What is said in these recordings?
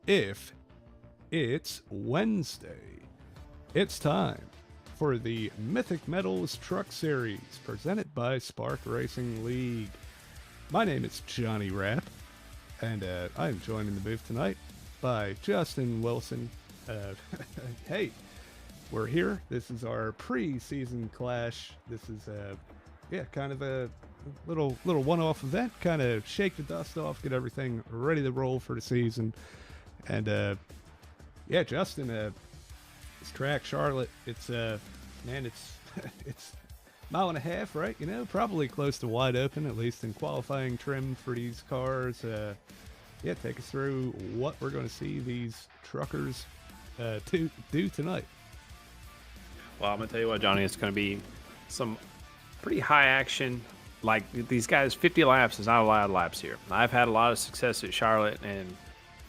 if it's Wednesday. It's time for the Mythic Metals Truck Series presented by Spark Racing League. My name is Jonny Rapp, and I'm joined in the booth tonight by Justin Wilson. Hey, we're here. This is our pre-season clash. This is kind of a little one-off event. Kind of shake the dust off, get everything ready to roll for the season. And Justin, this track, Charlotte, it's it's mile and a half, right? You know, probably close to wide open, at least in qualifying trim for these cars. Take us through what we're going to see these truckers do tonight. Well, I'm going to tell you what, Johnny, it's going to be some pretty high action. Like, these guys, 50 laps is not a lot of laps here. I've had a lot of success at Charlotte, and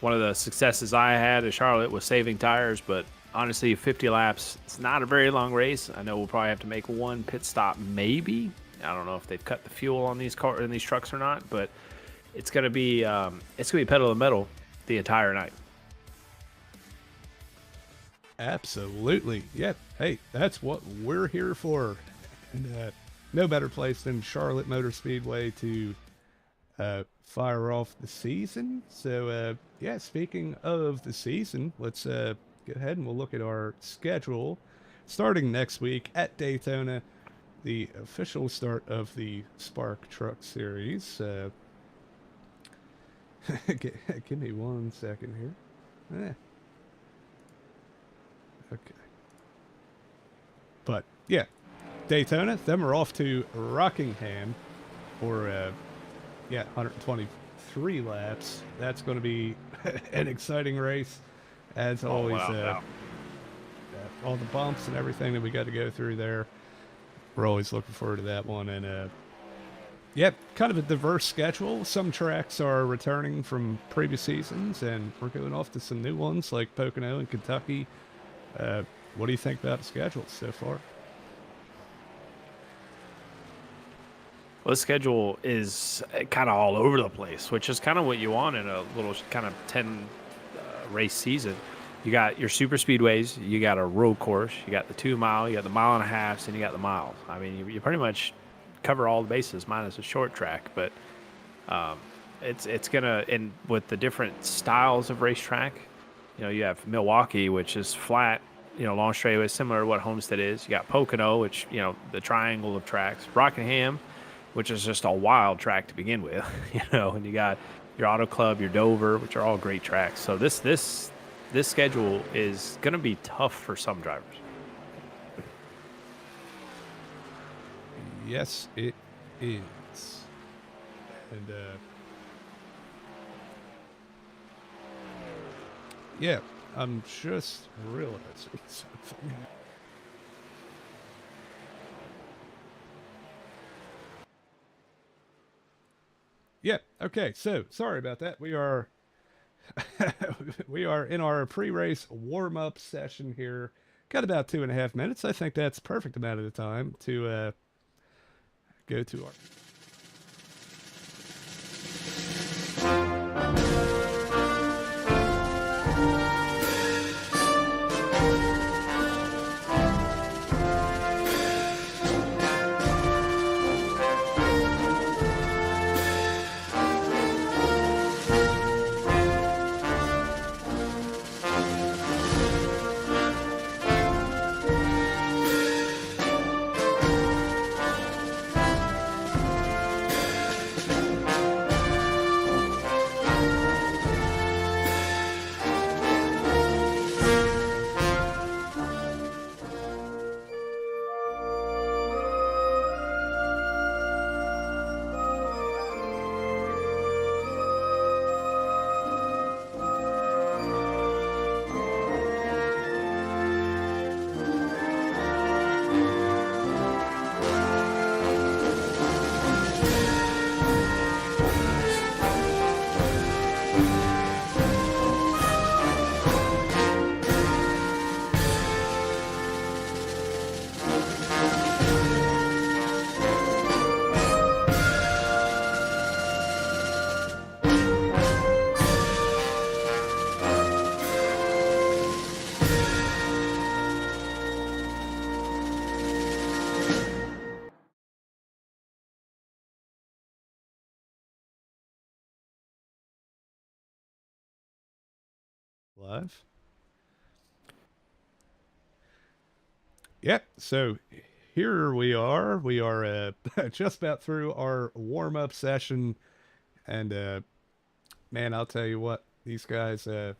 one of the successes I had at Charlotte was saving tires, but honestly, 50 laps, it's not a very long race. I know we'll probably have to make one pit stop, maybe. I don't know if they've cut the fuel on these trucks or not, but it's going to be pedal to the metal the entire night. Absolutely. Yeah. Hey, that's what we're here for. And no better place than Charlotte Motor Speedway to fire off the season. So, speaking of the season, let's go ahead and we'll look at our schedule. Starting next week at Daytona, the official start of the Spark Truck Series. Give me 1 second here. Okay. But, yeah, Daytona, then we're off to Rockingham for, 123 laps. That's going to be an exciting race, as always. Wow. All the bumps and everything that we got to go through there. We're always looking forward to that one. And, kind of a diverse schedule. Some tracks are returning from previous seasons, and we're going off to some new ones like Pocono and Kentucky. What do you think about the schedule so far? Well, the schedule is kind of all over the place, which is kind of what you want in a little kind of 10 race season. You got your super speedways, you got a road course, you got the 2 mile, you got the 1.5 miles, and you got the miles. I mean, you pretty much cover all the bases, minus a short track. But it's gonna, and with the different styles of racetrack, you know, you have Milwaukee, which is flat, you know, long straightaway, similar to what Homestead is. You got Pocono, which, you know, the triangle of tracks. Rockingham, which is just a wild track to begin with, you know, and you got your Auto Club, your Dover, which are all great tracks. So this schedule is going to be tough for some drivers. Yes, it is. And, I'm just realizing something. Yeah, okay, so sorry about that. We are in our pre-race warm-up session here. Got about 2.5 minutes. I think that's perfect amount of the time to go to our live. Yep, so here we are. We are just about through our warm-up session. And, man, I'll tell you what, these guys, it's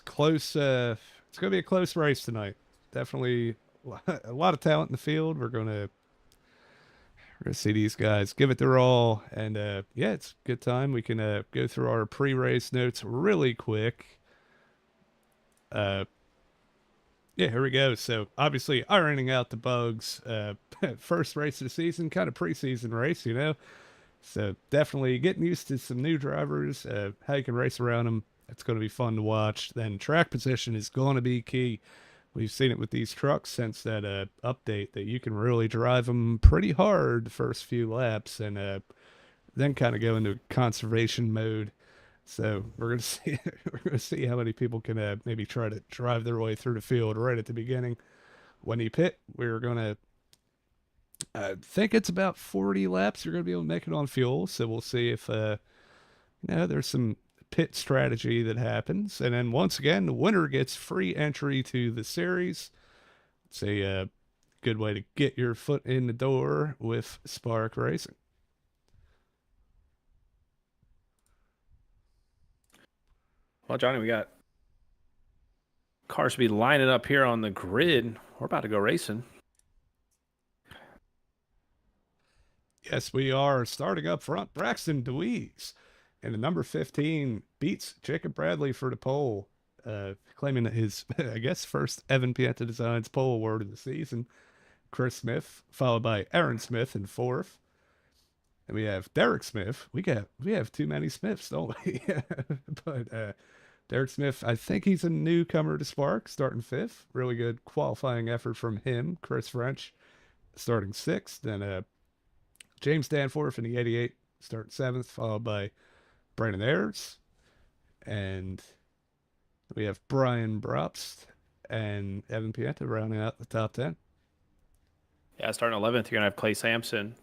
close. It's going to be a close race tonight. Definitely a lot of talent in the field. We're gonna see these guys give it their all, and yeah, it's a good time. We can go through our pre-race notes really quick. Uh, yeah, here we go. So obviously, ironing out the bugs. First race of the season, kind of preseason race, you know. So definitely getting used to some new drivers. How you can race around them. It's going to be fun to watch. Then track position is going to be key. We've seen it with these trucks since that update that you can really drive them pretty hard the first few laps and then kind of go into conservation mode. So we're gonna see we're gonna see how many people can maybe try to drive their way through the field right at the beginning. When you pit, we're gonna I think it's about 40 laps. You're gonna be able to make it on fuel. So we'll see if there's some pit strategy that happens. And then once again, the winner gets free entry to the series. It's a good way to get your foot in the door with Spark Racing. Well, Johnny, we got cars to be lining up here on the grid. We're about to go racing. Yes, we are starting up front. Braxton DeWeese and the number 15 beats Jacob Bradley for the pole, claiming that his, I guess, first Evan Pienta Designs pole award of the season. Chris Smith, followed by Aaron Smith in fourth. And we have Derek Smith. We have too many Smiths, don't we? But Derek Smith, I think he's a newcomer to Spark, starting fifth. Really good qualifying effort from him. Chris French starting sixth. Then James Danforth in the 88 starting seventh, followed by Brandon Ayers. And we have Brian Brobst and Evan Pienta rounding out the top 10. Yeah, starting 11th, you're going to have Clay Sampson.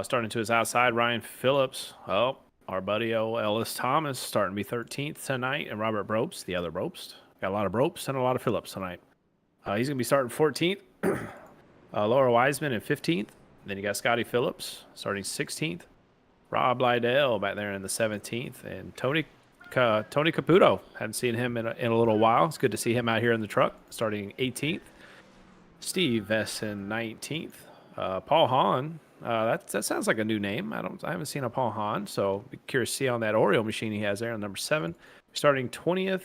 Starting to his outside, Ryan Phillips. Oh, our buddy Ellis Thomas starting to be 13th tonight. And Robert Brobst, the other Brobst. Got a lot of Brobst and a lot of Phillips tonight. He's going to be starting 14th. Laura Wiseman in 15th. Then you got Scotty Phillips starting 16th. Rob Lydell back there in the 17th. And Tony Caputo. Hadn't seen him in a little while. It's good to see him out here in the truck starting 18th. Steve Vesson 19th. Paul Hahn. That sounds like a new name. I haven't seen a Paul Hahn, so be curious to see on that Oreo machine he has there on number 7. Starting 20th.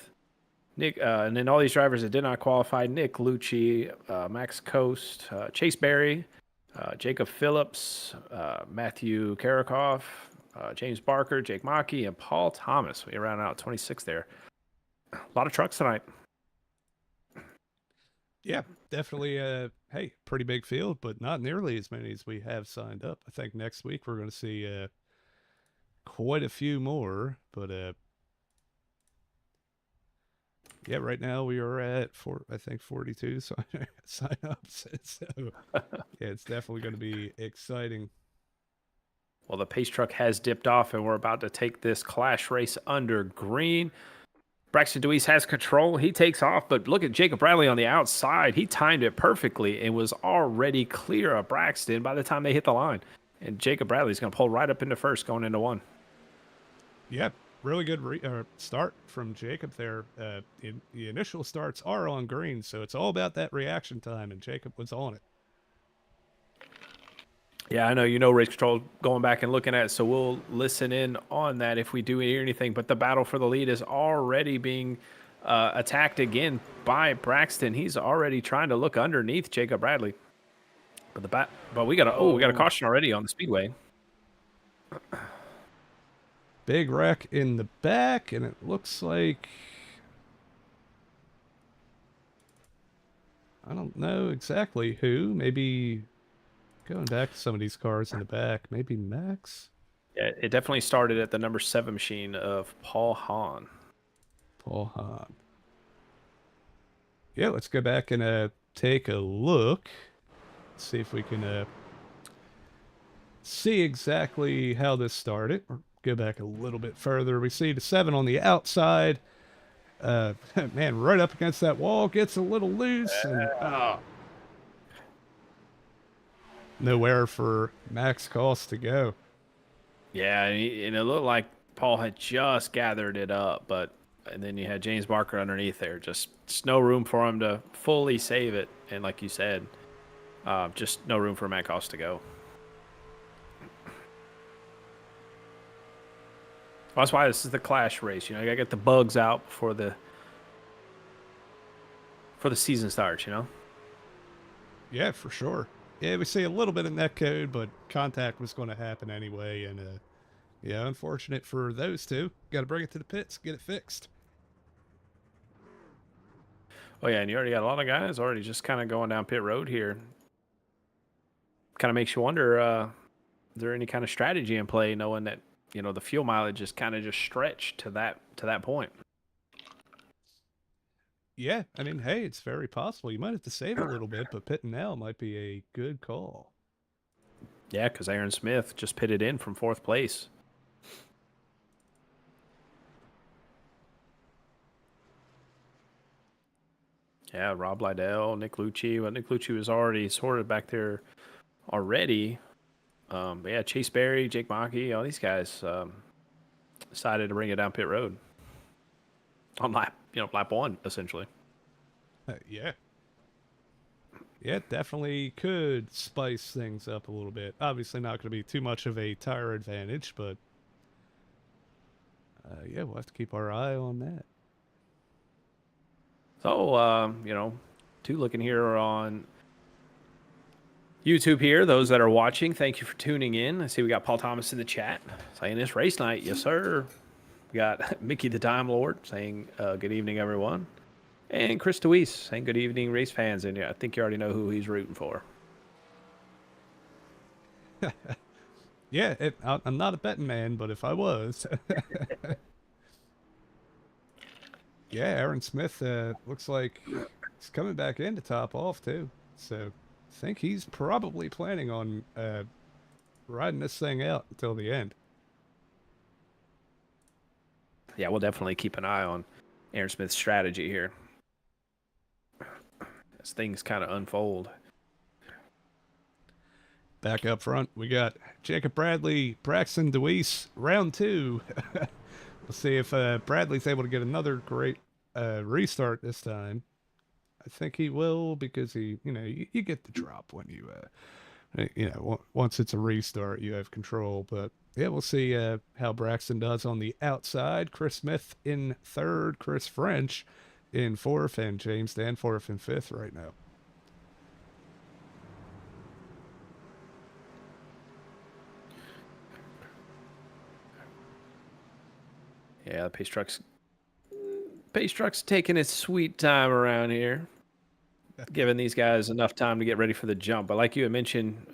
Nick, and then all these drivers that did not qualify: Nick Lucci, Max Coast, Chase Berry, Jacob Phillips, Matthew Karakoff, James Barker, Jake Mackey, and Paul Thomas. We round out 26 there. A lot of trucks tonight. Yeah, definitely. Hey, pretty big field, but not nearly as many as we have signed up. I think next week we're going to see quite a few more. But yeah, right now we are at 42 sign-ups. So yeah, it's definitely going to be exciting. Well, the pace truck has dipped off, and we're about to take this clash race under green. Braxton DeWeese has control. He takes off, but look at Jacob Bradley on the outside. He timed it perfectly and was already clear of Braxton by the time they hit the line. And Jacob Bradley's going to pull right up into first going into 1. Yeah, really good start from Jacob there. The initial starts are on green, so it's all about that reaction time, and Jacob was on it. Yeah, I know race control going back and looking at it, so we'll listen in on that if we do hear anything. But the battle for the lead is already being attacked again by Braxton. He's already trying to look underneath Jacob Bradley. But we got a caution already on the speedway. Big wreck in the back, and it looks like I don't know exactly who. Maybe going back to some of these cars in the back, maybe Max? Yeah, it definitely started at the number 7 machine of Paul Hahn. Paul Hahn. Yeah, let's go back and take a look. See if we can see exactly how this started. We're go back a little bit further. We see the 7 on the outside. Man, right up against that wall, gets a little loose, and nowhere for Max Cost to go. Yeah, and it looked like Paul had just gathered it up, and then you had James Barker underneath there. Just no room for him to fully save it. And like you said, just no room for Matt Cost to go. Well, that's why this is the clash race. You know, you gotta get the bugs out before the season starts. You know. Yeah, for sure. Yeah, we see a little bit of netcode, but contact was going to happen anyway, and yeah, unfortunate for those two. Got to bring it to the pits, get it fixed. Oh yeah, and you already got a lot of guys already just kind of going down pit road here. Kind of makes you wonder, is there any kind of strategy in play, knowing that the fuel mileage is kind of just stretched to that point? Yeah, I mean, hey, it's very possible. You might have to save a little bit, but pitting now might be a good call. Yeah, because Aaron Smith just pitted in from 4th place. Yeah, Rob Lydell, Nick Lucci. Well, Nick Lucci was already sorted back there already. But yeah, Chase Berry, Jake Maki, all these guys decided to bring it down pit road on lap 1, essentially. Yeah. Yeah, definitely could spice things up a little bit. Obviously not going to be too much of a tire advantage, but yeah, we'll have to keep our eye on that. So, looking here on YouTube here, those that are watching, thank you for tuning in. I see we got Paul Thomas in the chat saying it's race night. Yes, sir. We got Mickey the Time Lord saying good evening, everyone. And Chris DeWeese saying good evening, race fans. And yeah, I think you already know who he's rooting for. Yeah, I'm not a betting man, but if I was... Yeah, Aaron Smith looks like he's coming back in to top off, too. So I think he's probably planning on riding this thing out until the end. Yeah, we'll definitely keep an eye on Aaron Smith's strategy here as things kind of unfold. Back up front, we got Jacob Bradley, Braxton DeWeese, round 2. We'll see if Bradley's able to get another great restart this time. I think he will, because you get the drop when once it's a restart, you have control. But yeah, we'll see how Braxton does on the outside. Chris Smith in 3rd, Chris French in 4th, and James Danforth in 5th right now. Yeah, the pace truck's taking its sweet time around here, giving these guys enough time to get ready for the jump. But like you had mentioned,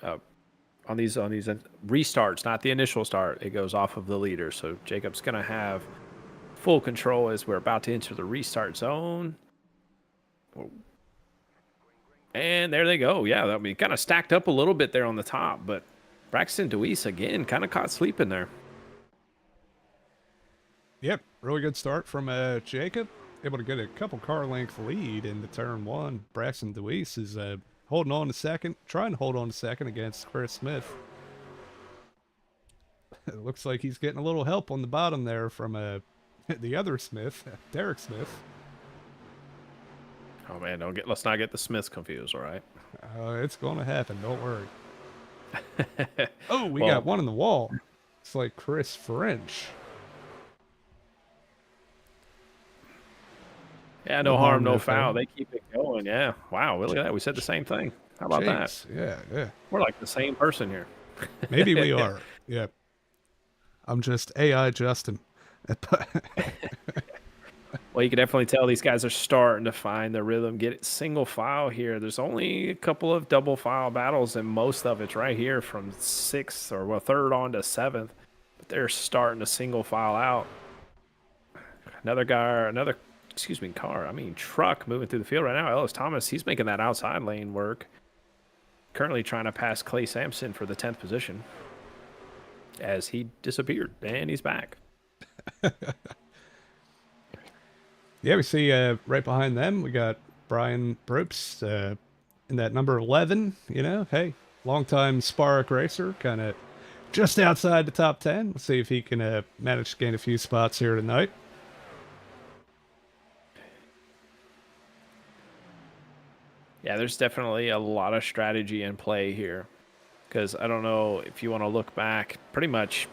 on these restarts, not the initial start, it goes off of the leader. So Jacob's going to have full control as we're about to enter the restart zone. And there they go. Yeah, that'll be kind of stacked up a little bit there on the top, but Braxton DeWeese again kind of caught sleeping there. Yep, really good start from Jacob. Able to get a couple car length lead in the turn 1. Braxton DeWeese is holding on to 2nd, trying to hold on to 2nd against Chris Smith. It looks like he's getting a little help on the bottom there from the other Smith, Derek Smith. Oh man, let's not get the Smiths confused, all right? It's going to happen, don't worry. Oh, we got one in the wall. It's like Chris French. Yeah, no harm, no foul. They keep it going. Yeah. Wow, look at that. We said the same thing. How about that? Yeah. We're like the same person here. Maybe we are. Yeah. I'm just AI Justin. Well, you can definitely tell these guys are starting to find their rhythm. Get it single file here. There's only a couple of double file battles, and most of it's right here from 6th or 3rd on to 7th. But they're starting to single file out. Truck moving through the field right now. Ellis Thomas, he's making that outside lane work. Currently trying to pass Clay Sampson for the 10th position. as he disappeared, and he's back. Yeah, we see right behind them, we got Brian Probst in that number 11. You know, hey, longtime Spark racer, kind of just outside the top 10. Let's see if he can manage to gain a few spots here tonight. Yeah, there's definitely a lot of strategy in play here. Because I don't know if you want to look back, pretty much,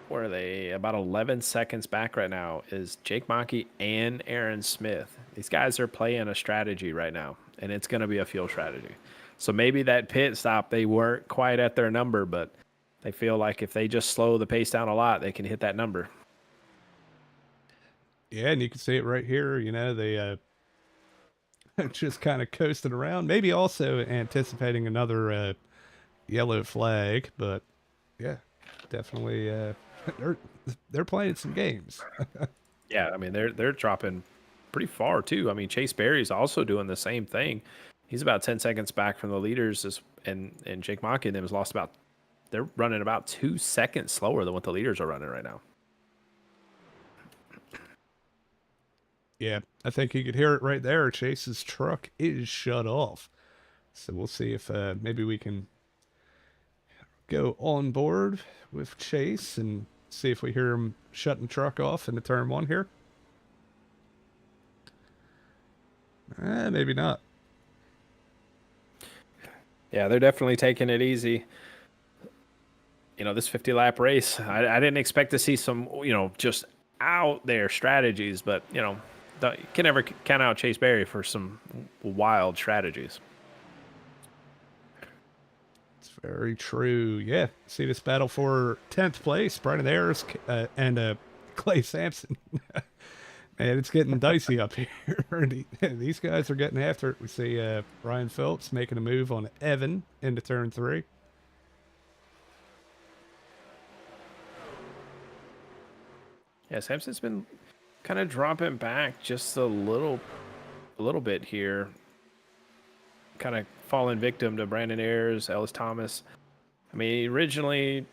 where are they? About 11 seconds back right now is Jake Monkey and Aaron Smith. These guys are playing a strategy right now, and it's going to be a fuel strategy. So maybe that pit stop, they weren't quite at their number, but they feel like if they just slow the pace down a lot, they can hit that number. Yeah, and you can see it right here. You know, they just kind of coasting around, maybe also anticipating another yellow flag, but yeah, definitely they're playing some games. Yeah, I mean they're dropping pretty far too. I mean Chase Berry's also doing the same thing. He's about 10 seconds back from the leaders, and Jake Monkey and them has lost about. They're running about 2 seconds slower than what the leaders are running right now. Yeah, I think you could hear it right there. Chase's truck is shut off, so we'll see if maybe we can go on board with Chase and see if we hear him shutting the truck off into turn 1 here. Maybe not. Yeah, they're definitely taking it easy. You know, this 50-lap race, I didn't expect to see some, just out there strategies, but, you can never count out Chase Berry for some wild strategies. It's very true. Yeah, see this battle for 10th place, Brandon Ayers and Clay Sampson. Man, it's getting dicey up here. These guys are getting after it. We see Ryan Phillips making a move on Evan into turn 3. Yeah, Sampson's been kind of dropping back just a little bit here. Kind of falling victim to Brandon Ayers, Ellis Thomas. I mean, originally,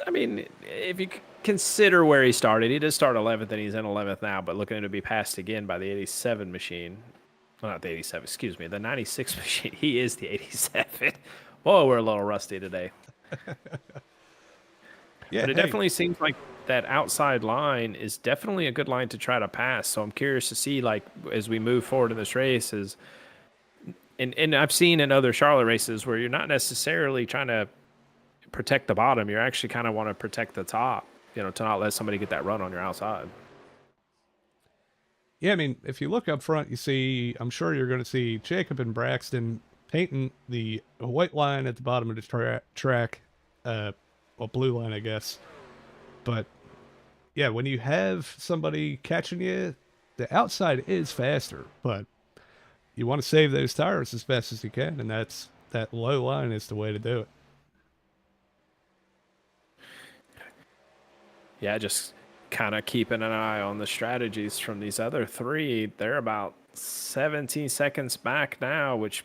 if you consider where he started, he did start 11th and he's in 11th now, but looking to be passed again by the 87 machine. Well, not the 87, excuse me, the 96 machine. He is the 87. Whoa, we're a little rusty today. Yeah, but it definitely seems like that outside line is definitely a good line to try to pass. So I'm curious to see, like, as we move forward in this race, and I've seen in other Charlotte races where you're not necessarily trying to protect the bottom. You actually kind of want to protect the top, to not let somebody get that run on your outside. Yeah, I mean, if you look up front, you see, I'm sure you're going to see Jacob and Braxton painting the white line at the bottom of the track. Well, blue line, I guess. But yeah, when you have somebody catching you, the outside is faster, but you want to save those tires as best as you can, and that low line is the way to do it. Yeah, just kind of keeping an eye on the strategies from these other three. They're about 17 seconds back now, which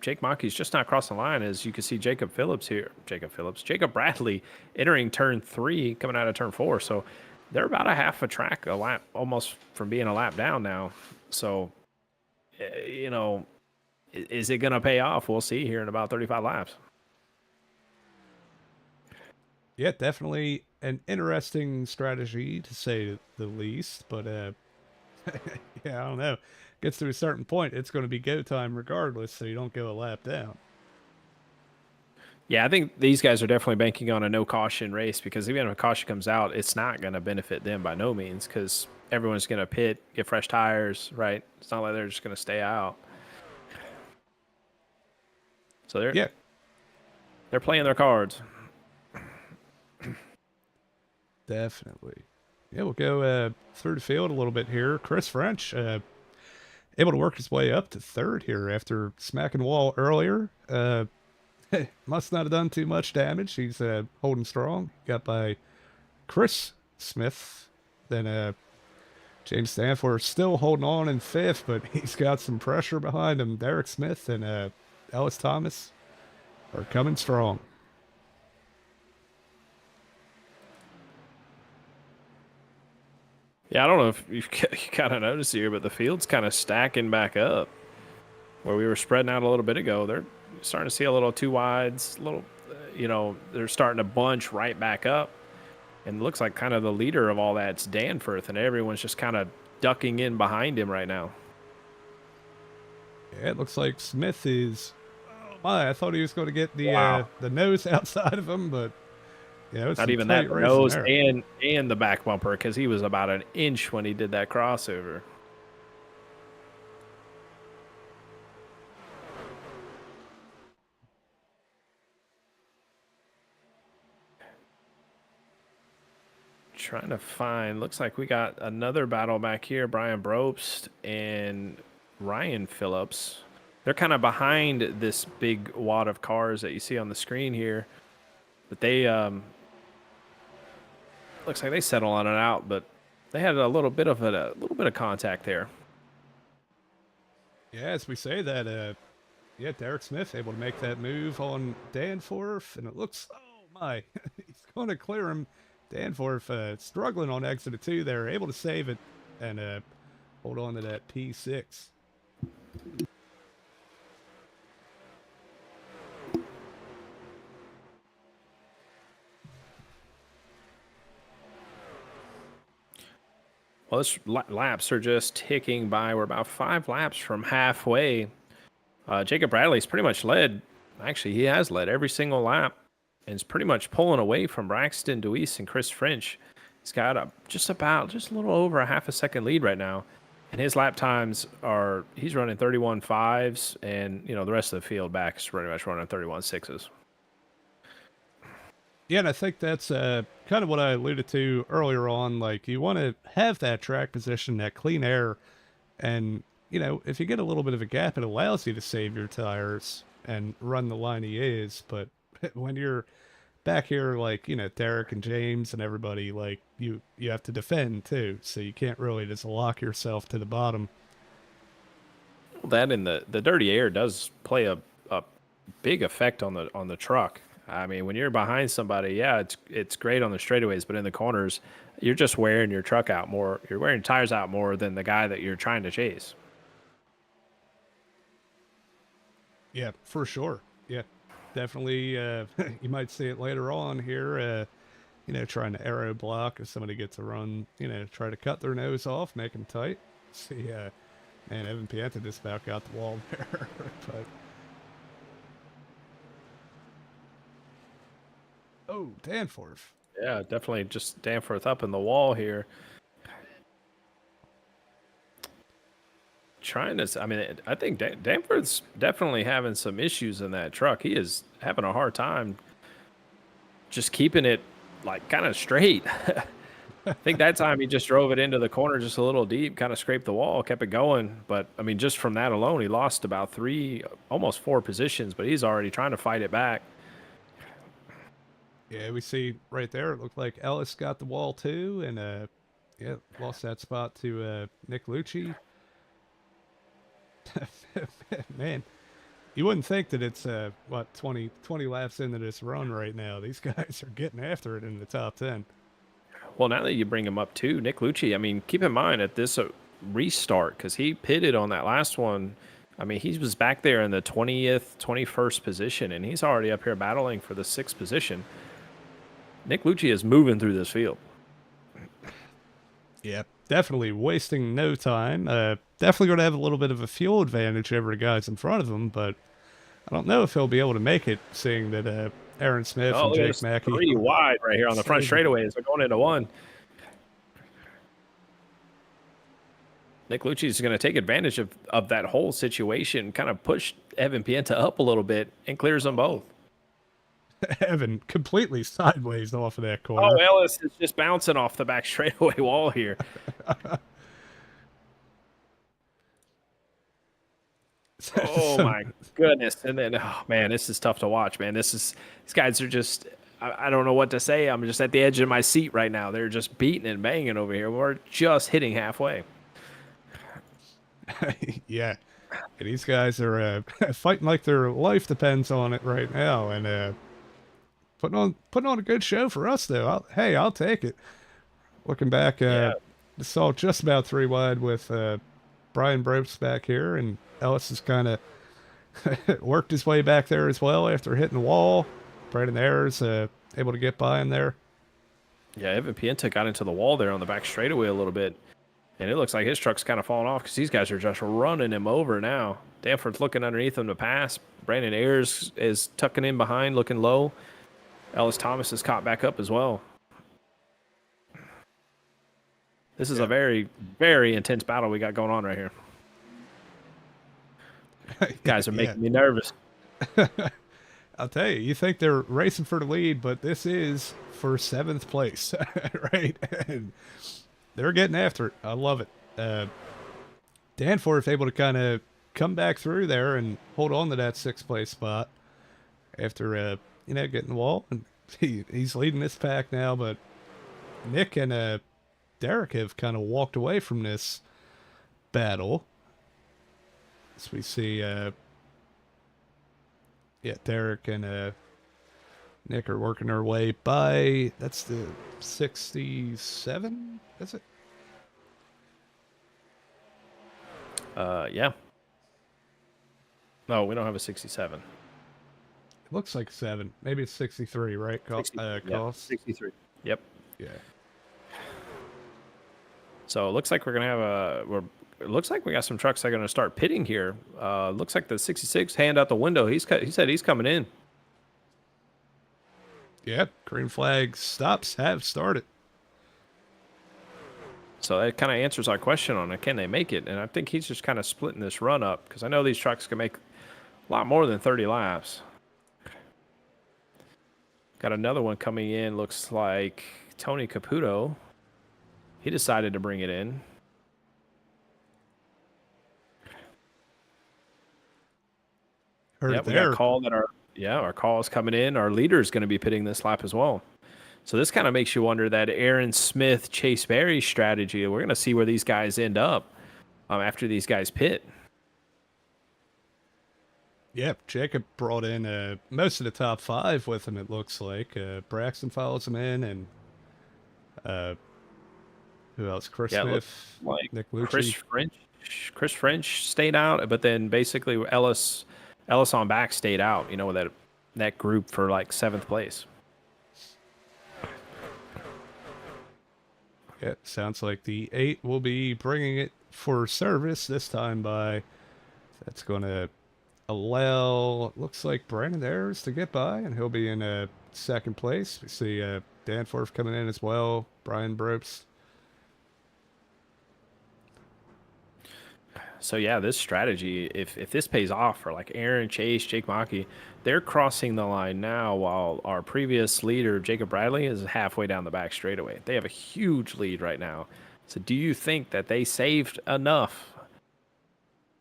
Jake Monkey's just not crossing the line. As you can see, Jacob Bradley entering turn 3, coming out of turn 4. So they're about a half a lap, almost from being a lap down now. So, is it going to pay off? We'll see here in about 35 laps. Yeah, definitely an interesting strategy to say the least, but yeah, I don't know. Gets to a certain point, it's going to be go time regardless, so you don't go a lap down. Yeah, I think these guys are definitely banking on a no caution race, because even if a caution comes out, it's not going to benefit them by no means, because everyone's going to pit, get fresh tires, right? It's not like they're just going to stay out. So they're playing their cards. Definitely. Yeah, we'll go through the field a little bit here. Chris French able to work his way up to 3rd here after smacking the wall earlier. Must not have done too much damage. He's holding strong. Got by Chris Smith. Then James Danforth still holding on in 5th, but he's got some pressure behind him. Derek Smith and Ellis Thomas are coming strong. Yeah, I don't know if you kind of noticed here, but the field's kind of stacking back up. Where we were spreading out a little bit ago, they're starting to see a little two wides, they're starting to bunch right back up. And it looks like kind of the leader of all that's Danforth, and everyone's just kind of ducking in behind him right now. Yeah, it looks like Smith is. Oh my! I thought he was going to get the nose outside of him, but yeah, it's not even that, the nose and the back bumper, because he was about an inch when he did that crossover. Trying to find, looks like we got another battle back here. Brian Brobst and Ryan Phillips. They're kind of behind this big wad of cars that you see on the screen here. But they, looks like they settle on it out, but they had a little bit of contact there. Yeah, as we say that, yeah, Derek Smith able to make that move on Danforth, and it looks, oh my, he's going to clear him. Danforth struggling on exit 2 there, able to save it and hold on to that P6. Well, this laps are just ticking by. We're about 5 laps from halfway. Jacob Bradley's pretty much led. Actually, he has led every single lap. And is pretty much pulling away from Braxton Deweese and Chris French. He's got just a little over a half a second lead right now. And his lap times he's running 31.5s, and, the rest of the field back is pretty much running 31.6s. Yeah, and I think that's kind of what I alluded to earlier on. Like, you want to have that track position, that clean air. And, if you get a little bit of a gap, it allows you to save your tires and run the line he is. But when you're back here, like, Derek and James and everybody, like, you have to defend too, so you can't really just lock yourself to the bottom. That and the dirty air does play a big effect on the truck. I mean, when you're behind somebody, yeah, it's great on the straightaways, but in the corners, you're just wearing your truck out more. You're wearing tires out more than the guy that you're trying to chase. Yeah, for sure. Yeah. Definitely, you might see it later on here, trying to aero block if somebody gets a run, try to cut their nose off, make them tight. See, man, Evan Pienta just about got the wall there, but... Oh, Danforth. Yeah, definitely just Danforth up in the wall here. I think Danforth's definitely having some issues in that truck. He is having a hard time just keeping it like kind of straight. I think that time he just drove it into the corner just a little deep, kind of scraped the wall, kept it going. But I mean, just from that alone, he lost about 3, almost 4 positions, but he's already trying to fight it back. Yeah, we see right there, it looked like Ellis got the wall too, and yeah, lost that spot to Nick Lucci. Man, you wouldn't think that it's 20 laps into this run right now. These guys are getting after it in the top 10. Well, now that you bring him up too, Nick Lucci, I mean, keep in mind at this restart, because he pitted on that last one. I mean, he was back there in the 20th, 21st position, and he's already up here battling for the 6th position. Nick Lucci is moving through this field. Yeah, definitely wasting no time. Definitely going to have a little bit of a fuel advantage over the guys in front of him, but I don't know if he'll be able to make it, seeing that Aaron Smith and Jake Mackey. 3 wide right here on the front straightaways. They're going into 1. Nick Lucci is going to take advantage of that whole situation, kind of push Evan Pienta up a little bit, and clears them both. Evan completely sideways off of that corner. Oh, Ellis is just bouncing off the back straightaway wall here. Oh my goodness. And then, oh man, this is tough to watch, man. These guys are just, I don't know what to say. I'm just at the edge of my seat right now. They're just beating and banging over here. We're just hitting halfway. Yeah. And these guys are fighting like their life depends on it right now, and putting on a good show for us though. I'll take it. Looking back, Yeah. saw just about 3 wide with Brian Brobst back here, and Ellis has kind of worked his way back there as well after hitting the wall. Brandon Ayers able to get by him there. Yeah, Evan Pienta got into the wall there on the back straightaway a little bit, and it looks like his truck's kind of falling off because these guys are just running him over now. Danforth's looking underneath him to pass. Brandon Ayers is tucking in behind, looking low. Ellis Thomas is caught back up as well. This is a very, very intense battle we got going on right here. Guys are making me nervous. I'll tell you, you think they're racing for the lead, but this is for 7th place, right? And they're getting after it. I love it. Danforth able to kind of come back through there and hold on to that 6th place spot after, getting the wall. And he's leading this pack now, but Nick and Derek have kind of walked away from this battle. As we see, Derek and Nick are working their way by, that's the 67, is it? Yeah. No, we don't have a 67. It looks like 7. Maybe it's 63, right? 63. Yep. Yeah. So it looks like we're going to have it looks like we got some trucks that are going to start pitting here. Looks like the 66 hand out the window. He said he's coming in. Yep. Green flag stops have started. So that kind of answers our question on it. Can they make it? And I think he's just kind of splitting this run up because I know these trucks can make a lot more than 30 laps. Got another one coming in. Looks like Tony Caputo. He decided to bring it in. We got a call that our call is coming in. Our leader is going to be pitting this lap as well. So this kind of makes you wonder that Aaron Smith, Chase Berry strategy. We're going to see where these guys end up after these guys pit. Yep, Jacob brought in most of the top 5 with him, it looks like. Braxton follows him in, and who else? Chris Smith, like Nick Lucci. Chris French stayed out, but then basically Ellis on back stayed out, that group for like 7th place. Yeah, sounds like the 8 will be bringing it for service this time that's going to allow, looks like Brandon Ayers to get by, and he'll be in 2nd place. We see Danforth coming in as well, Brian Brobst. So yeah, this strategy, if this pays off for like Aaron, Chase, Jake Maki, they're crossing the line now while our previous leader, Jacob Bradley, is halfway down the back straightaway. They have a huge lead right now. So do you think that they saved enough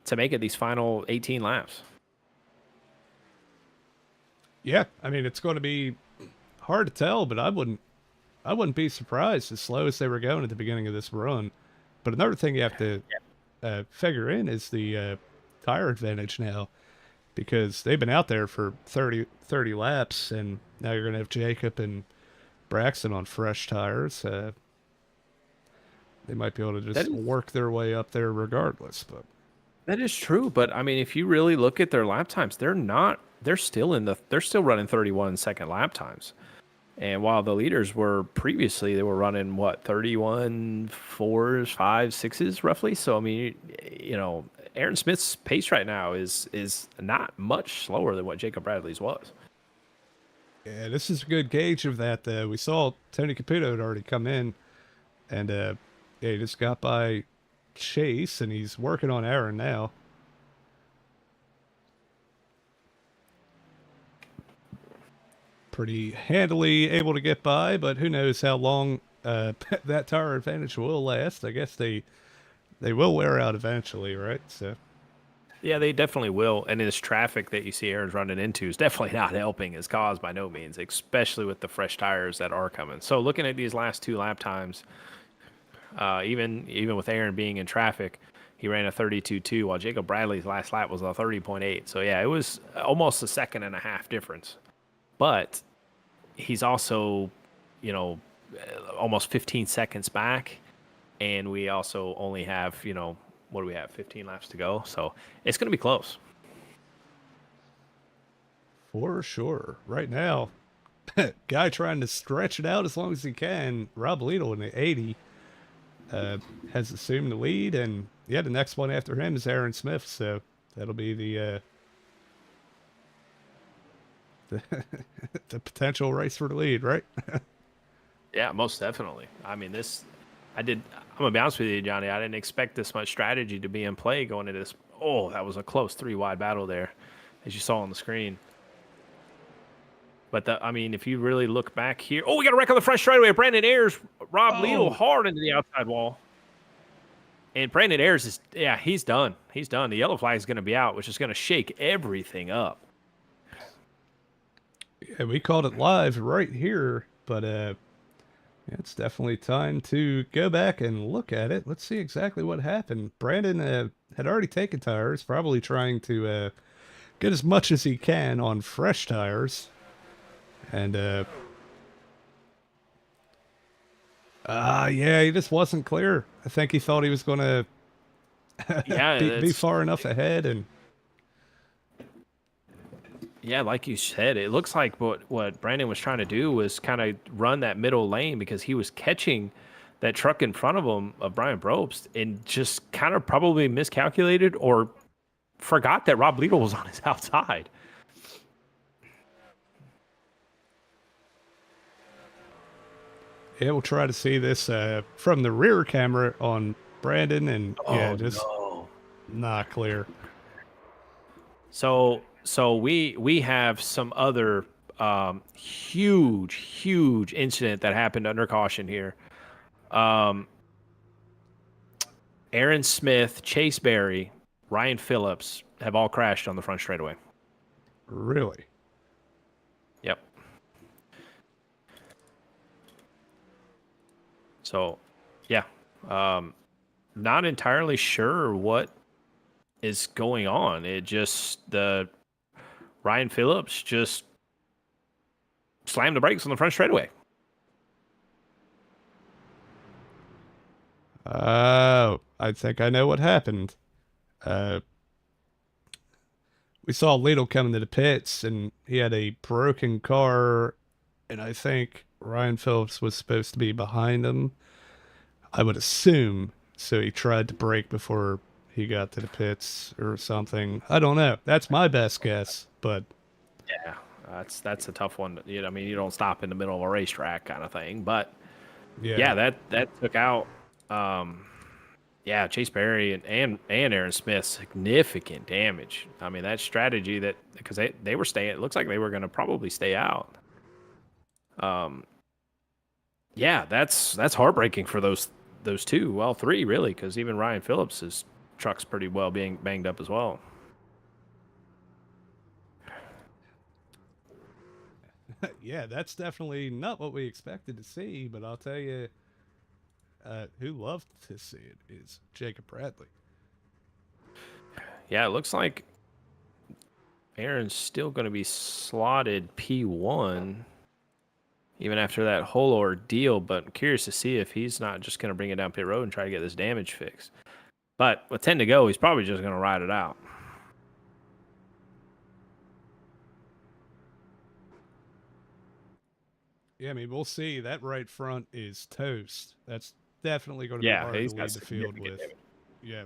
to make it these final 18 laps? Yeah, I mean, it's going to be hard to tell, but I wouldn't be surprised as slow as they were going at the beginning of this run. But another thing you have to figure in is the tire advantage now, because they've been out there for 30 laps, and now you're going to have Jacob and Braxton on fresh tires. They might be able to just work their way up there regardless. But that is true. But I mean, if you really look at their lap times, they're still running 31-second lap times. And while the leaders were previously, they were running 31 4s, 5s, 6s roughly. So I mean, Aaron Smith's pace right now is not much slower than what Jacob Bradley's was. Yeah, this is a good gauge of that. We saw Tony Caputo had already come in, and he just got by Chase, and he's working on Aaron now. Pretty handily able to get by, but who knows how long that tire advantage will last. I guess they will wear out eventually, right? So yeah, they definitely will. And this traffic that you see Aaron's running into is definitely not helping his cause by no means, especially with the fresh tires that are coming. So looking at these last 2 lap times, even with Aaron being in traffic, he ran a 32.2, while Jacob Bradley's last lap was a 30.8. So yeah, it was almost a 1.5 second difference. But he's also, almost 15 seconds back. and we also only have, what do we have, 15 laps to go, so it's going to be close. For sure. Right now, guy trying to stretch it out as long as he can, Rob Lidl in the 80, has assumed the lead, and yeah, the next one after him is Aaron Smith, so that'll be the the potential race for the lead, right? Yeah, most definitely. I mean, I'm gonna be honest with you, Johnny, I didn't expect this much strategy to be in play going into this. Oh, that was a close 3-wide battle there, as you saw on the screen. But I mean, if you really look back here, oh, we got a wreck on the front straightaway. Brandon Ayers, Rob Lidl hard into the outside wall. And Brandon Ayers he's done. He's done. The yellow flag is going to be out, which is going to shake everything up. Yeah, we called it live right here, but it's definitely time to go back and look at it. Let's see exactly what happened. Brandon had already taken tires, probably trying to get as much as he can on fresh tires. And yeah, he just wasn't clear. I think he thought he was going to be far enough ahead, and yeah, like you said, it looks like what Brandon was trying to do was kind of run that middle lane, because he was catching that truck in front of him, of Brian Probst, and just kind of probably miscalculated or forgot that Rob Lidl was on his outside. Yeah, we'll try to see this from the rear camera on Brandon, and not clear. So we have some other huge incident that happened under caution here. Aaron Smith, Chase Berry, Ryan Phillips have all crashed on the front straightaway. Really? Yep. So, yeah, not entirely sure what is going on. Ryan Phillips just slammed the brakes on the front straightaway. Oh, I think I know what happened. We saw Lidl come into the pits, and he had a broken car, and I think Ryan Phillips was supposed to be behind him, I would assume, so he tried to brake before he got to the pits or something. I don't know. That's my best guess, but yeah, that's a tough one. I mean, you don't stop in the middle of a racetrack kind of thing, but yeah, that took out Chase Berry and Aaron Smith, significant damage. I mean, that strategy because they were staying, it looks like they were going to probably stay out. Yeah, that's heartbreaking for those two. Well, three really, because even Ryan Phillips' truck's pretty well being banged up as well. Yeah, that's definitely not what we expected to see, but I'll tell you, who loved to see it is Jacob Bradley. Yeah, it looks like Aaron's still going to be slotted P1 even after that whole ordeal, but I'm curious to see if he's not just going to bring it down pit road and try to get this damage fixed. But with 10 to go, he's probably just going to ride it out. Yeah, I mean, we'll see. That right front is toast. That's definitely going to be hard to lead the field with. Damage. Yeah.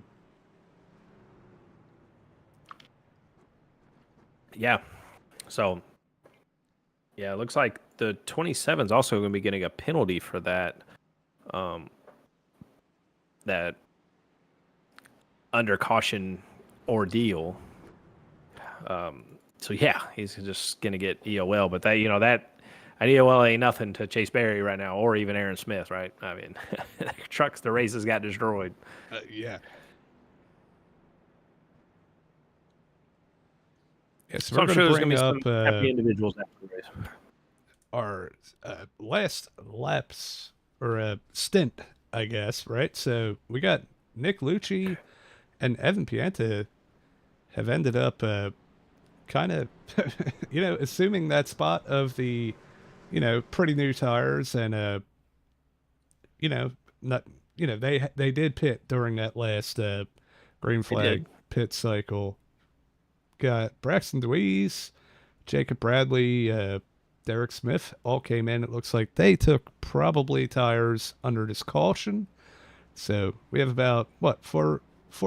Yeah. So, yeah, it looks like the 27 is also going to be getting a penalty for that that under caution ordeal. So yeah, he's just going to get EOL, but that an EOL ain't nothing to Chase Berry right now, or even Aaron Smith, right? I mean, the races got destroyed. Yeah. Yeah, so I'm sure there's going to be some happy individuals after the race. Our last laps, or stint, I guess, right? So we got Nick Lucci and Evan Pienta have ended up kind of, assuming that spot of the, pretty new tires and, not they did pit during that last green They did. flag pit cycle. Got Braxton Deweese, Jacob Bradley, Derek Smith all came in. It looks like they took probably tires under this caution. So we have about four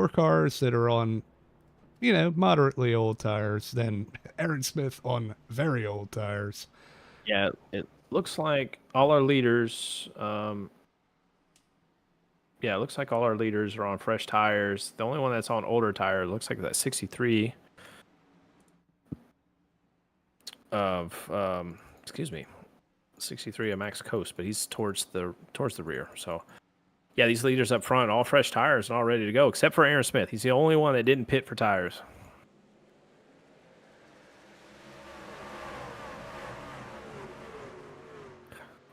cars that are on, moderately old tires. Then Aaron Smith on very old tires. Yeah, it looks like all our leaders. Yeah, it looks like all our leaders are on fresh tires. The only one that's on older tire looks like that 63 of excuse me, 63 of Max Coast, but he's towards the rear. So yeah, these leaders up front, all fresh tires and all ready to go, except for Aaron Smith. He's the only one that didn't pit for tires.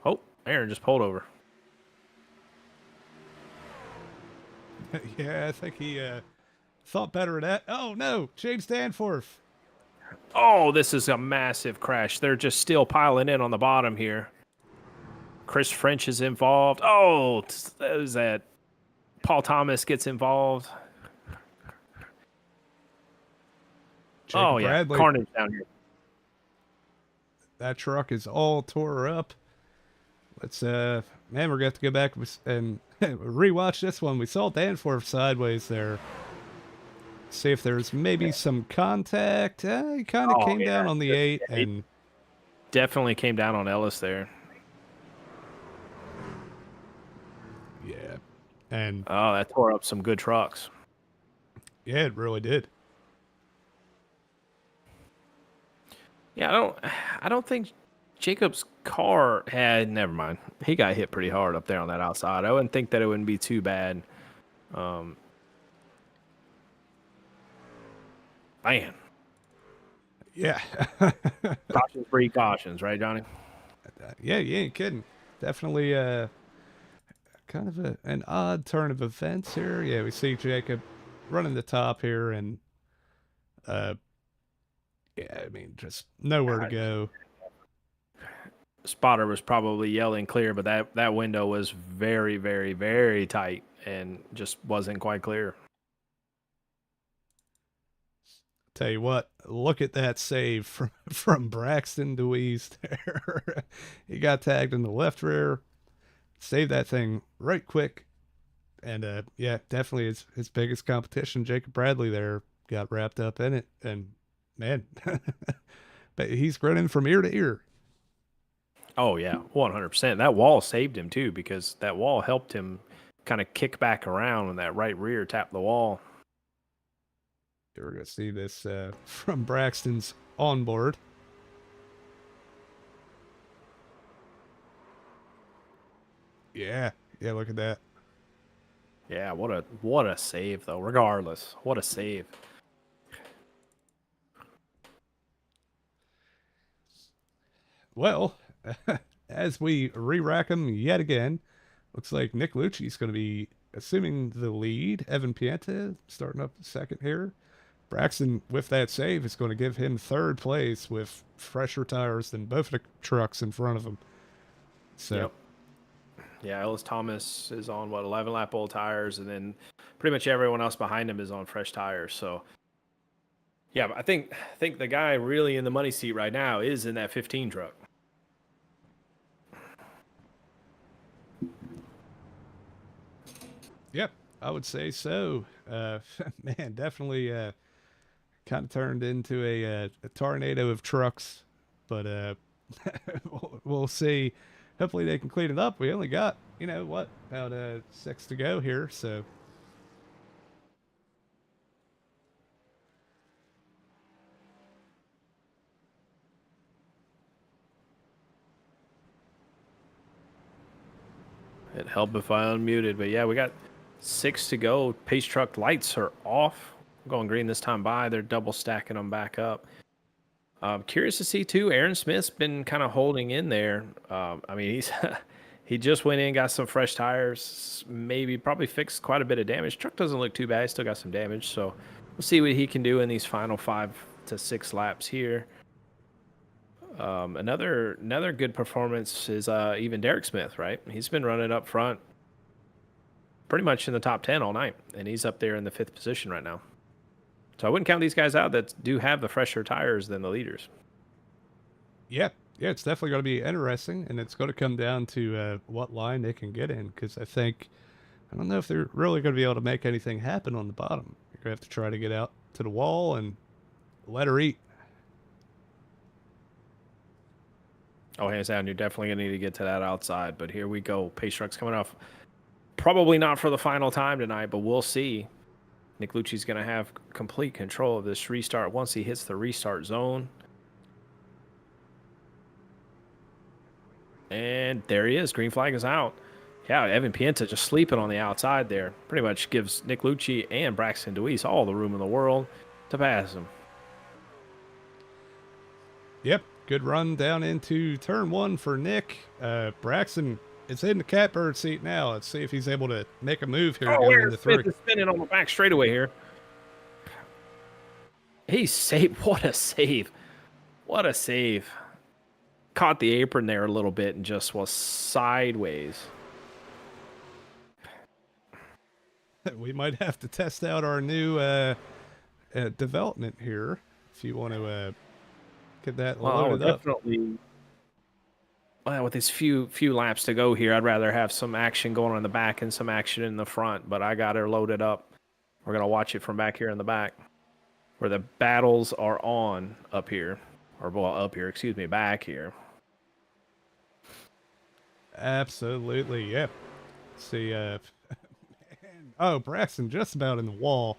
Oh, Aaron just pulled over. Yeah, I think he thought better of that. Oh no, James Danforth. Oh, this is a massive crash. They're just still piling in on the bottom here. Chris French is involved. Oh, is that Paul Thomas gets involved? Jacob yeah, Bradley. carnage down here. That truck is all tore up. Let's man, we're gonna have to go back and rewatch this one. We saw Danforth sideways there. See if there's maybe some contact. He kind of came down on the 8 and definitely came down on Ellis there. Yeah. And oh, that tore up some good trucks. Yeah, it really did. Yeah, I don't think Jacob's car had. Never mind. He got hit pretty hard up there on that outside. I wouldn't think that it wouldn't be too bad. Man. Yeah. Cautions breed cautions, right, Johnny? Yeah, you ain't kidding. Definitely kind of an odd turn of events here. Yeah, we see Jacob running the top here and yeah, I mean, just nowhere to go. Spotter was probably yelling clear, but that window was very, very, very tight and just wasn't quite clear. Tell you what, look at that save from Braxton Deweese there. He got tagged in the left rear, saved that thing right quick, and yeah, definitely his biggest competition, Jacob Bradley, there got wrapped up in it, and man, but he's grinning from ear to ear. Oh yeah, 100%. That wall saved him too, because that wall helped him kind of kick back around when that right rear tapped the wall. We're going to see this from Braxton's onboard. Yeah, look at that. Yeah, what a save though. Regardless, what a save. Well, as we re-rack them yet again, looks like Nick Lucci's going to be assuming the lead. Evan Pienta starting up second here. Braxton, with that save, is going to give him third place with fresher tires than both the trucks in front of him. So, yep. Yeah, Ellis Thomas is on 11 lap old tires, and then pretty much everyone else behind him is on fresh tires. So, yeah, but I think the guy really in the money seat right now is in that 15 truck. Yep, I would say so. Man, definitely kind of turned into a tornado of trucks, but we'll see. Hopefully they can clean it up. We only got, about 6 to go here, so. It helped if I unmuted, but yeah, we got 6 to go. Pace truck lights are off. Going green this time by. They're double stacking them back up. Curious to see too. Aaron Smith's been kind of holding in there. I mean, he just went in, got some fresh tires, probably fixed quite a bit of damage. Truck doesn't look too bad. He still got some damage, so we'll see what he can do in these final 5 to 6 laps here. Another good performance is even Derek Smith, right? He's been running up front. pretty much in the top 10 all night, and he's up there in the 5th position right now. So I wouldn't count these guys out that do have the fresher tires than the leaders. Yeah, it's definitely going to be interesting, and it's going to come down to what line they can get in, because I don't know if they're really going to be able to make anything happen on the bottom. You're going to have to try to get out to the wall and let her eat. Oh, hands down, you're definitely going to need to get to that outside. But here we go. Pace truck's coming off. Probably not for the final time tonight, but we'll see. Nick Lucci's going to have complete control of this restart once he hits the restart zone. And there he is. Green flag is out. Yeah, Evan Pienta just sleeping on the outside there. Pretty much gives Nick Lucci and Braxton Deweese all the room in the world to pass him. Yep, good run down into turn 1 for Nick. Braxton is in the catbird seat now. Let's see if he's able to make a move here going into 3. Smith is spinning on the back straightaway here. He's saved. What a save. What a save. Caught the apron there a little bit and just was sideways. We might have to test out our new development here if you want to get that loaded up. Definitely. Well, with these few laps to go here, I'd rather have some action going on in the back and some action in the front, but I got her loaded up. We're going to watch it from back here in the back where the battles are on up here. Or, well, up here, excuse me, back here. Absolutely, yep. See, oh, Braxton just about in the wall.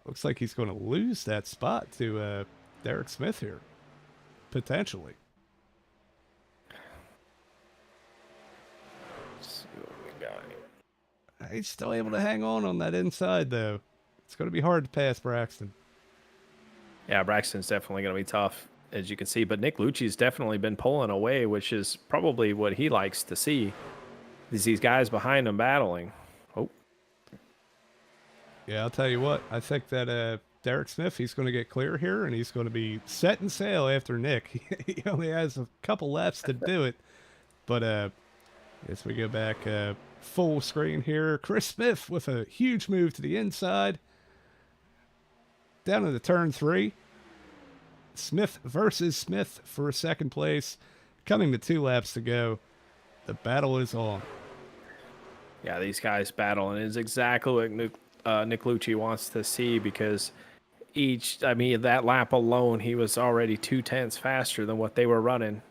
Looks like he's going to lose that spot to Derek Smith here. Potentially. Let's see what we got. He's still able to hang on that inside, though. It's going to be hard to pass Braxton. Yeah, Braxton's definitely going to be tough, as you can see. But Nick Lucci's definitely been pulling away, which is probably what he likes to see. These guys behind him battling. Oh. Yeah, I'll tell you what. I think that Derek Smith, he's going to get clear here, and he's going to be setting sail after Nick. He only has a couple laps to do it. But as we go back full screen here, Chris Smith with a huge move to the inside. Down into turn 3. Smith versus Smith for 2nd place. Coming to 2 laps to go. The battle is on. Yeah, these guys battling is exactly what Nick Lucci wants to see, because that lap alone, he was already 2/10 faster than what they were running.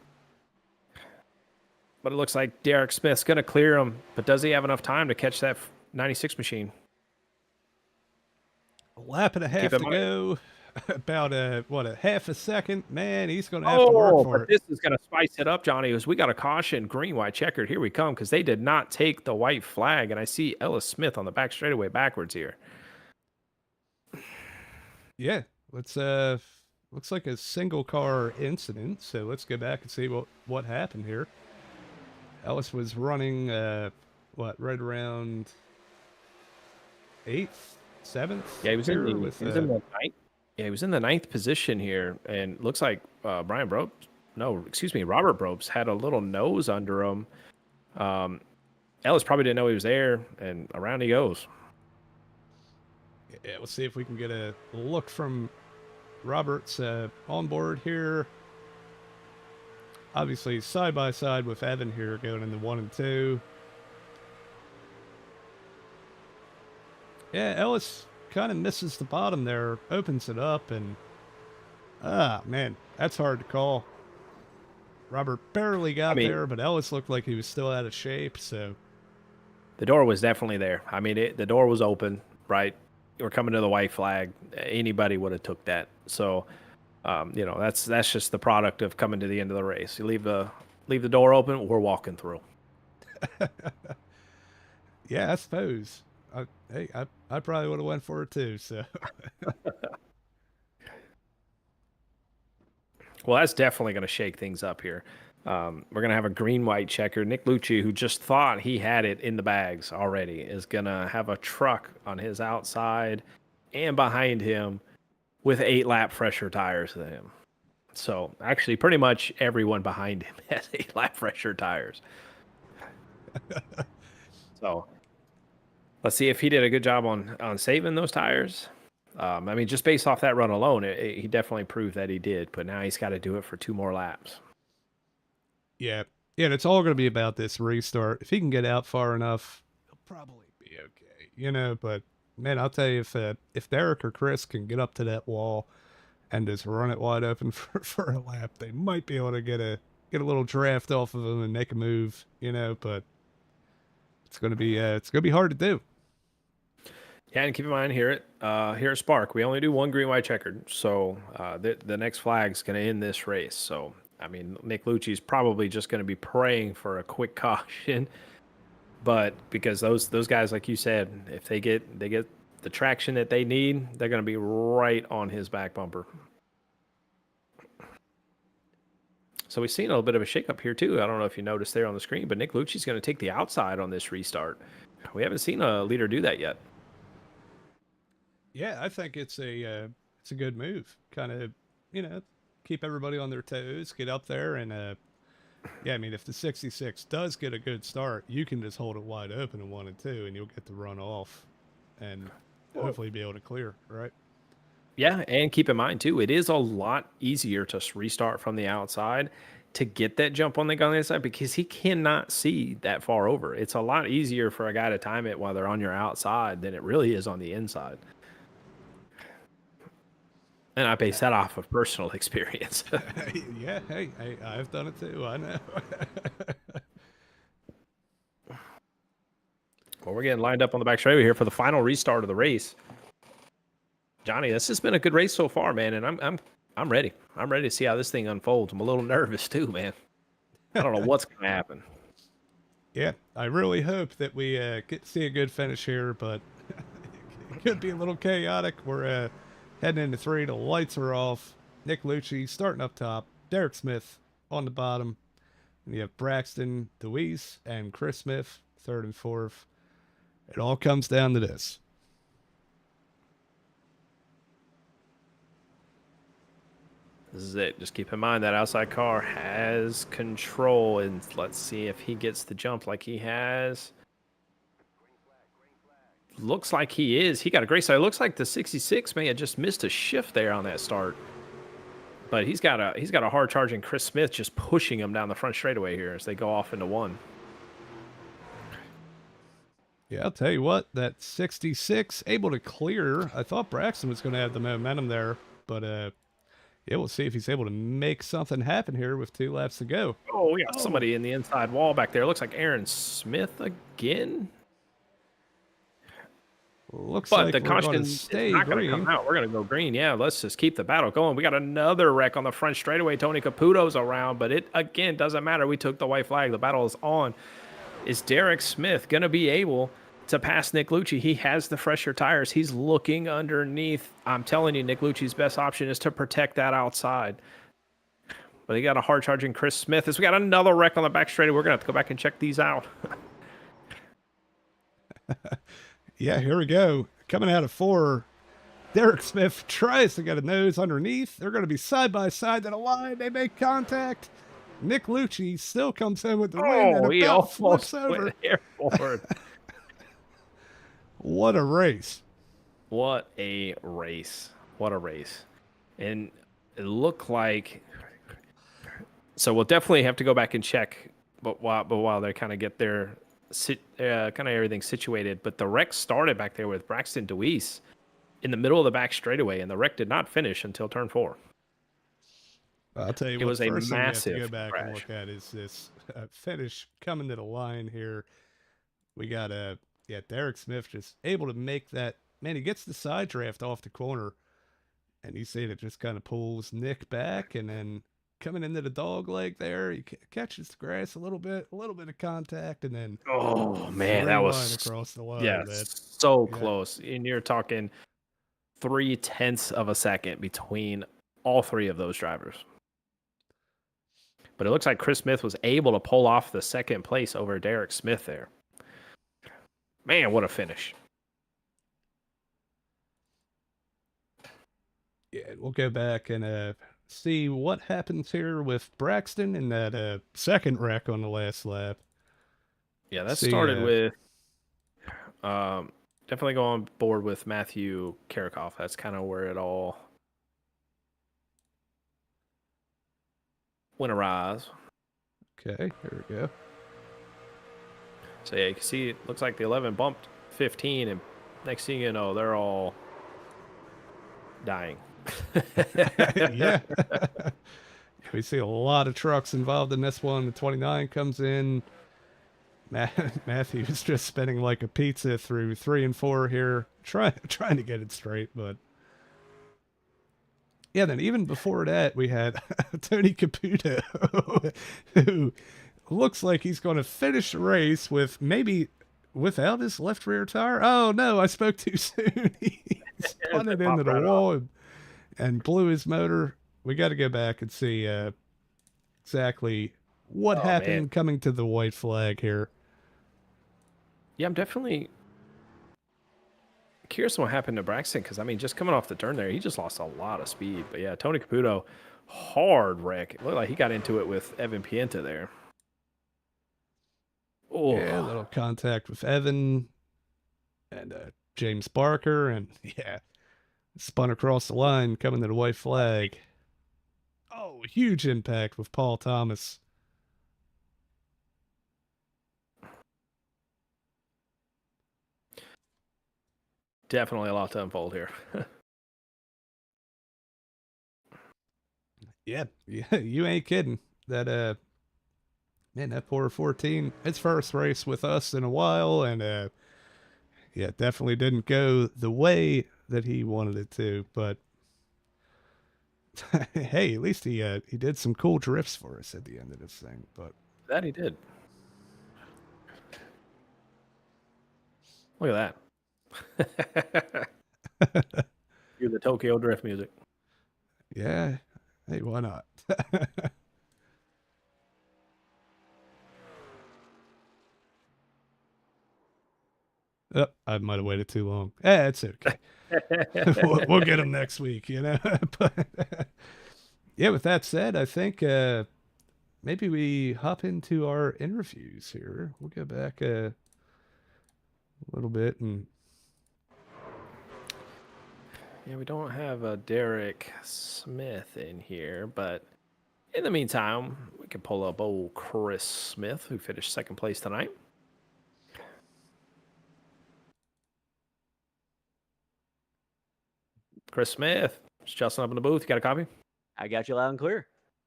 But it looks like Derek Smith's going to clear him, but does he have enough time to catch that 96 machine? A lap and a half to go. About a half a second. Man, he's going to have to work for it. This is going to spice it up, Johnny. We got a caution, green, white, checkered. Here we come, because they did not take the white flag, and I see Ellis Smith on the back straightaway backwards here. Yeah, looks like a single car incident. So let's go back and see what happened here. Ellis was running right around 8th, 7th. Yeah, he was in the 9th. Yeah, he was in the 9th position here, and looks like Robert Brobes had a little nose under him. Ellis probably didn't know he was there, and around he goes. Yeah, let's see if we can get a look from Robert's onboard here. Obviously, side by side with Evan here, going into 1 and 2. Yeah, Ellis kind of misses the bottom there, opens it up, and man, that's hard to call. Robert barely got there, but Ellis looked like he was still out of shape. So the door was definitely there. The door was open, right? We're coming to the white flag. Anybody would have took that. So, that's just the product of coming to the end of the race. You leave the door open, we're walking through. Yeah, I suppose. I probably would have went for it too. So, well, that's definitely going to shake things up here. We're going to have a green-white checker. Nick Lucci, who just thought he had it in the bags already, is going to have a truck on his outside and behind him with 8-lap fresher tires than him. So, actually, pretty much everyone behind him has 8-lap fresher tires. So let's see if he did a good job on saving those tires. I mean, just based off that run alone, he definitely proved that he did. But now he's got to do it for 2 more laps. Yeah. Yeah, and it's all going to be about this restart. If he can get out far enough, he'll probably be okay, you know. But man, I'll tell you, if Derek or Chris can get up to that wall and just run it wide open for a lap, they might be able to get a little draft off of him and make a move, you know. But it's gonna be hard to do. Yeah, and keep in mind here at Spark, we only do 1 green white checkered, so the next flag's going to end this race. So I mean, Nick Lucci's probably just going to be praying for a quick caution, but because those guys, like you said, if they get the traction that they need, they're going to be right on his back bumper. So we've seen a little bit of a shakeup here too. I don't know if you noticed there on the screen, but Nick Lucci's going to take the outside on this restart. We haven't seen a leader do that yet. Yeah, I think it's a good move. Kind of, you know, keep everybody on their toes, get up there, and yeah, I mean, if the 66 does get a good start, you can just hold it wide open in 1 and 2, and you'll get the run off, and hopefully be able to clear, right? Yeah, and keep in mind too, it is a lot easier to restart from the outside to get that jump on the gun inside because he cannot see that far over. It's a lot easier for a guy to time it while they're on your outside than it really is on the inside. And I base that off of personal experience. Yeah, hey, I've done it too. I know. Well, we're getting lined up on the back straightaway here for the final restart of the race. Jonny, this has been a good race so far, man, and I'm ready. I'm ready to see how this thing unfolds. I'm a little nervous too, man. I don't know what's going to happen. Yeah, I really hope that we get to see a good finish here, but it could be a little chaotic. We're heading into 3. The lights are off. Nick Lucci starting up top. Derek Smith on the bottom. And you have Braxton DeWeese and Chris Smith, 3rd and 4th. It all comes down to this. This is it. Just keep in mind that outside car has control, and let's see if he gets the jump like he has. Looks like he is. He got a great start. It looks like the 66 may have just missed a shift there on that start. But he's got a hard charging Chris Smith just pushing him down the front straightaway here as they go off into 1. Yeah, I'll tell you what, that 66 able to clear. I thought Braxton was going to have the momentum there, but yeah, we'll see if he's able to make something happen here with 2 laps to go. Oh, we got somebody in the inside wall back there. Looks like Aaron Smith again. Looks but like the we're caution going to is stay not going green. to come out. We're going to go green. Yeah, let's just keep the battle going. We got another wreck on the front straightaway. Tony Caputo's around, but it, again, doesn't matter. We took the white flag. The battle is on. Is Derek Smith going to be able to pass Nick Lucci? He has the fresher tires. He's looking underneath. I'm telling you, Nick Lucci's best option is to protect that outside. But he got a hard-charging Chris Smith. As we got another wreck on the back straightaway. We're going to have to go back and check these out. Yeah, here we go. Coming out of 4, Derek Smith tries to get a nose underneath. They're going to be side by side to the line. They make contact. Nick Lucci still comes in with the win and he about almost flips over. went airborne. What a race. What a race. What a race. And it looked like... So we'll definitely have to go back and check, but while they kind of get their kind of everything situated. But the wreck started back there with Braxton DeWeese in the middle of the back straightaway, and the wreck did not finish until turn 4. I'll tell you it what, was a first thing massive you have to go back crash. and look at is this finish coming to the line here. We got Derek Smith just able to make that. Man, he gets the side draft off the corner, and you see it just kind of pulls Nick back, and then coming into the dog leg there, he catches the grass a little bit of contact, and then oh man, that was across the line. Yeah, man. so close. And you're talking 0.3 of a second between all 3 of those drivers. But it looks like Chris Smith was able to pull off the second place over Derek Smith there. Man, what a finish. Yeah, we'll go back and see what happens here with Braxton in that second wreck on the last lap. Yeah, that started with Definitely go on board with Matthew Karikoff. That's kind of where it all went awry. Okay, here we go. So yeah, you can see it looks like the 11 bumped 15, and next thing you know, they're all dying. Yeah. We see a lot of trucks involved in this one. The 29 comes in. Matthew's just spinning like a pizza through 3 and 4 here, trying to get it straight. But yeah, then even before that, we had Tony Caputo, who looks like he's going to finish the race with maybe without his left rear tire. Oh no, I spoke too soon. He spun it into the wall and blew his motor. We got to go back and see exactly what happened coming to the white flag here. Yeah, I'm definitely curious what happened to Braxton, because I mean, just coming off the turn there, he just lost a lot of speed. But yeah, Tony Caputo, hard wreck. It looked like he got into it with Evan Pienta there. Oh, yeah, a little contact with Evan and James Barker, and yeah, spun across the line, coming to the white flag. Oh, huge impact with Paul Thomas. Definitely a lot to unfold here. Yeah, you ain't kidding. That man, that poor 14, its first race with us in a while, and yeah, definitely didn't go the way that he wanted it to. But hey, at least he did some cool drifts for us at the end of this thing. But that he did. Look at that. You're the Tokyo Drift music. Yeah. Hey, why not? Oh, I might have waited too long. It's okay. we'll get him next week, you know. But yeah, with that said, I think maybe we hop into our interviews here. We'll go back a little bit and yeah, we don't have Derek Smith in here, but in the meantime, we can pull up old Chris Smith, who finished second place tonight. Chris Smith, just Justin up in the booth. You got a copy? I got you loud and clear.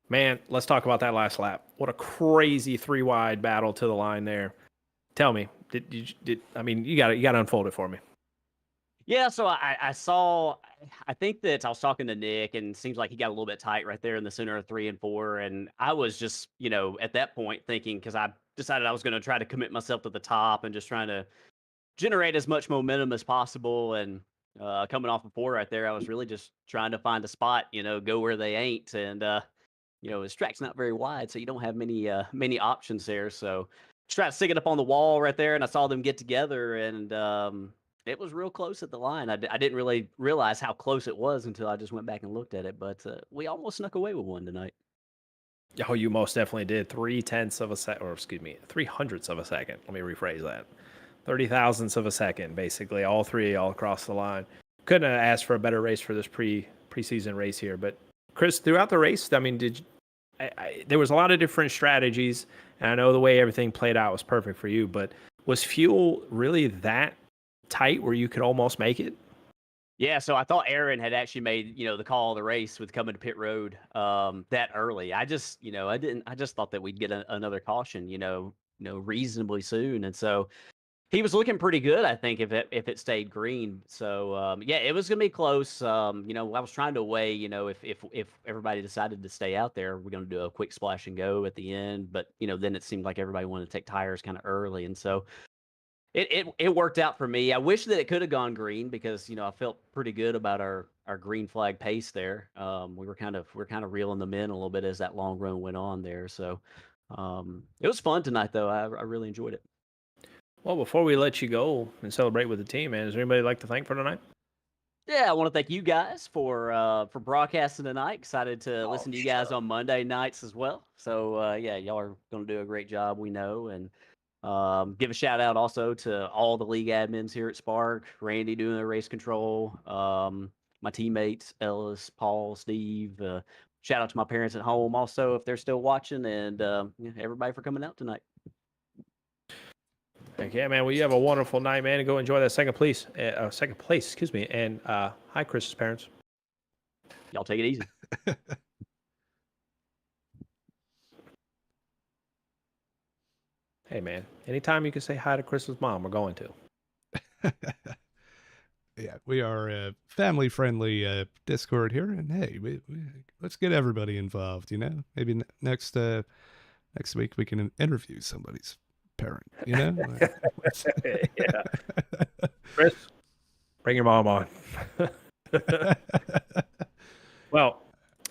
Man, let's talk about that last lap. What a crazy 3-wide battle to the line there. Tell me, I mean, you got to unfold it for me. Yeah, so I saw, I think that I was talking to Nick, and it seems like he got a little bit tight right there in the center of 3 and 4. And I was just, at that point thinking, because I decided I was going to try to commit myself to the top and just trying to generate as much momentum as possible. And coming off of 4 right there, I was really just trying to find a spot, go where they ain't. And, this track's not very wide, so you don't have many options there. So just try to stick it up on the wall right there, and I saw them get together, and it was real close at the line. I didn't really realize how close it was until I just went back and looked at it, but we almost snuck away with one tonight. Oh, you most definitely did. 3/10 of a second, or excuse me, 300ths of a second. Let me rephrase that. 30,000ths of a second, basically, all three, all across the line. Couldn't have asked for a better race for this preseason race here. But Chris, throughout the race, I mean, there was a lot of different strategies, and I know the way everything played out was perfect for you. But was fuel really that tight where you could almost make it? Yeah, so I thought Aaron had actually made, the call of the race with coming to pit road that early. I just, I just thought that we'd get another caution, reasonably soon. And so he was looking pretty good, I think, if it stayed green. So yeah, it was gonna be close. I was trying to weigh, if everybody decided to stay out there, we're gonna do a quick splash and go at the end. But then it seemed like everybody wanted to take tires kind of early, and so it worked out for me. I wish that it could have gone green, because I felt pretty good about our green flag pace there. We were kind of reeling them in a little bit as that long run went on there. So it was fun tonight, though. I really enjoyed it. Well, before we let you go and celebrate with the team, man, is there anybody you'd like to thank for tonight? Yeah, I want to thank you guys for broadcasting tonight. Excited to listen to you guys on Monday nights as well. So yeah, y'all are going to do a great job, we know, and Give a shout out also to all the league admins here at Spark, Randy doing the race control, my teammates, Ellis, Paul, Steve. Shout out to my parents at home also if they're still watching, and everybody for coming out tonight. Heck yeah, man. Well, you have a wonderful night, man. And go enjoy that second place. Excuse me. And hi, Chris's parents. Y'all take it easy. Hey, man. Anytime you can say hi to Chris's mom, we're going to. Yeah, we are a family-friendly Discord here, and hey, let's get everybody involved. You know, maybe next week we can interview somebody's parent. You know, Yeah. Chris, bring your mom on. Well,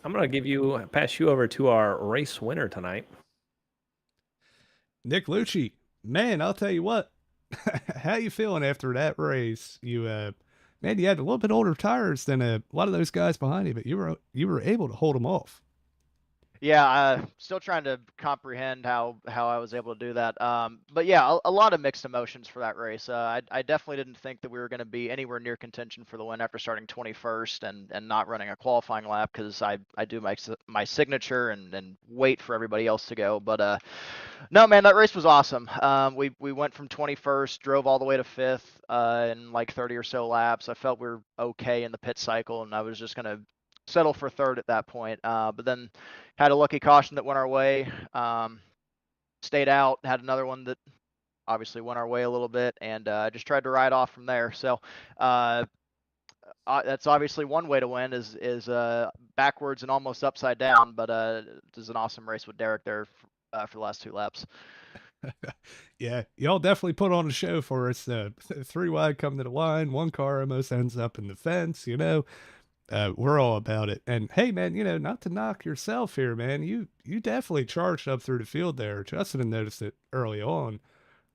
I'm gonna pass you over to our race winner tonight. Nick Lucci, man, I'll tell you what. How you feeling after that race? You man, you had a little bit older tires than a lot of those guys behind you, but you were able to hold them off. Yeah, still trying to comprehend how I was able to do that. But yeah, a lot of mixed emotions for that race. I definitely didn't think that we were going to be anywhere near contention for the win after starting 21st and not running a qualifying lap because I do my signature and wait for everybody else to go. But no, man, that race was awesome. We went from 21st, drove all the way to 5th in like 30 or so laps. I felt we were okay in the pit cycle, and I was just going to settle for 3rd at that point. But then had a lucky caution that went our way. Stayed out, had another one that obviously went our way a little bit, and just tried to ride off from there. So that's obviously one way to win is backwards and almost upside down. But it was an awesome race with Derek there for the last 2 laps. Yeah, y'all definitely put on a show for us. 3 wide come to the line, 1 car almost ends up in the fence. You know, we're all about it. And hey, man, you know, not to knock yourself here, man, you definitely charged up through the field there. Justin had noticed it early on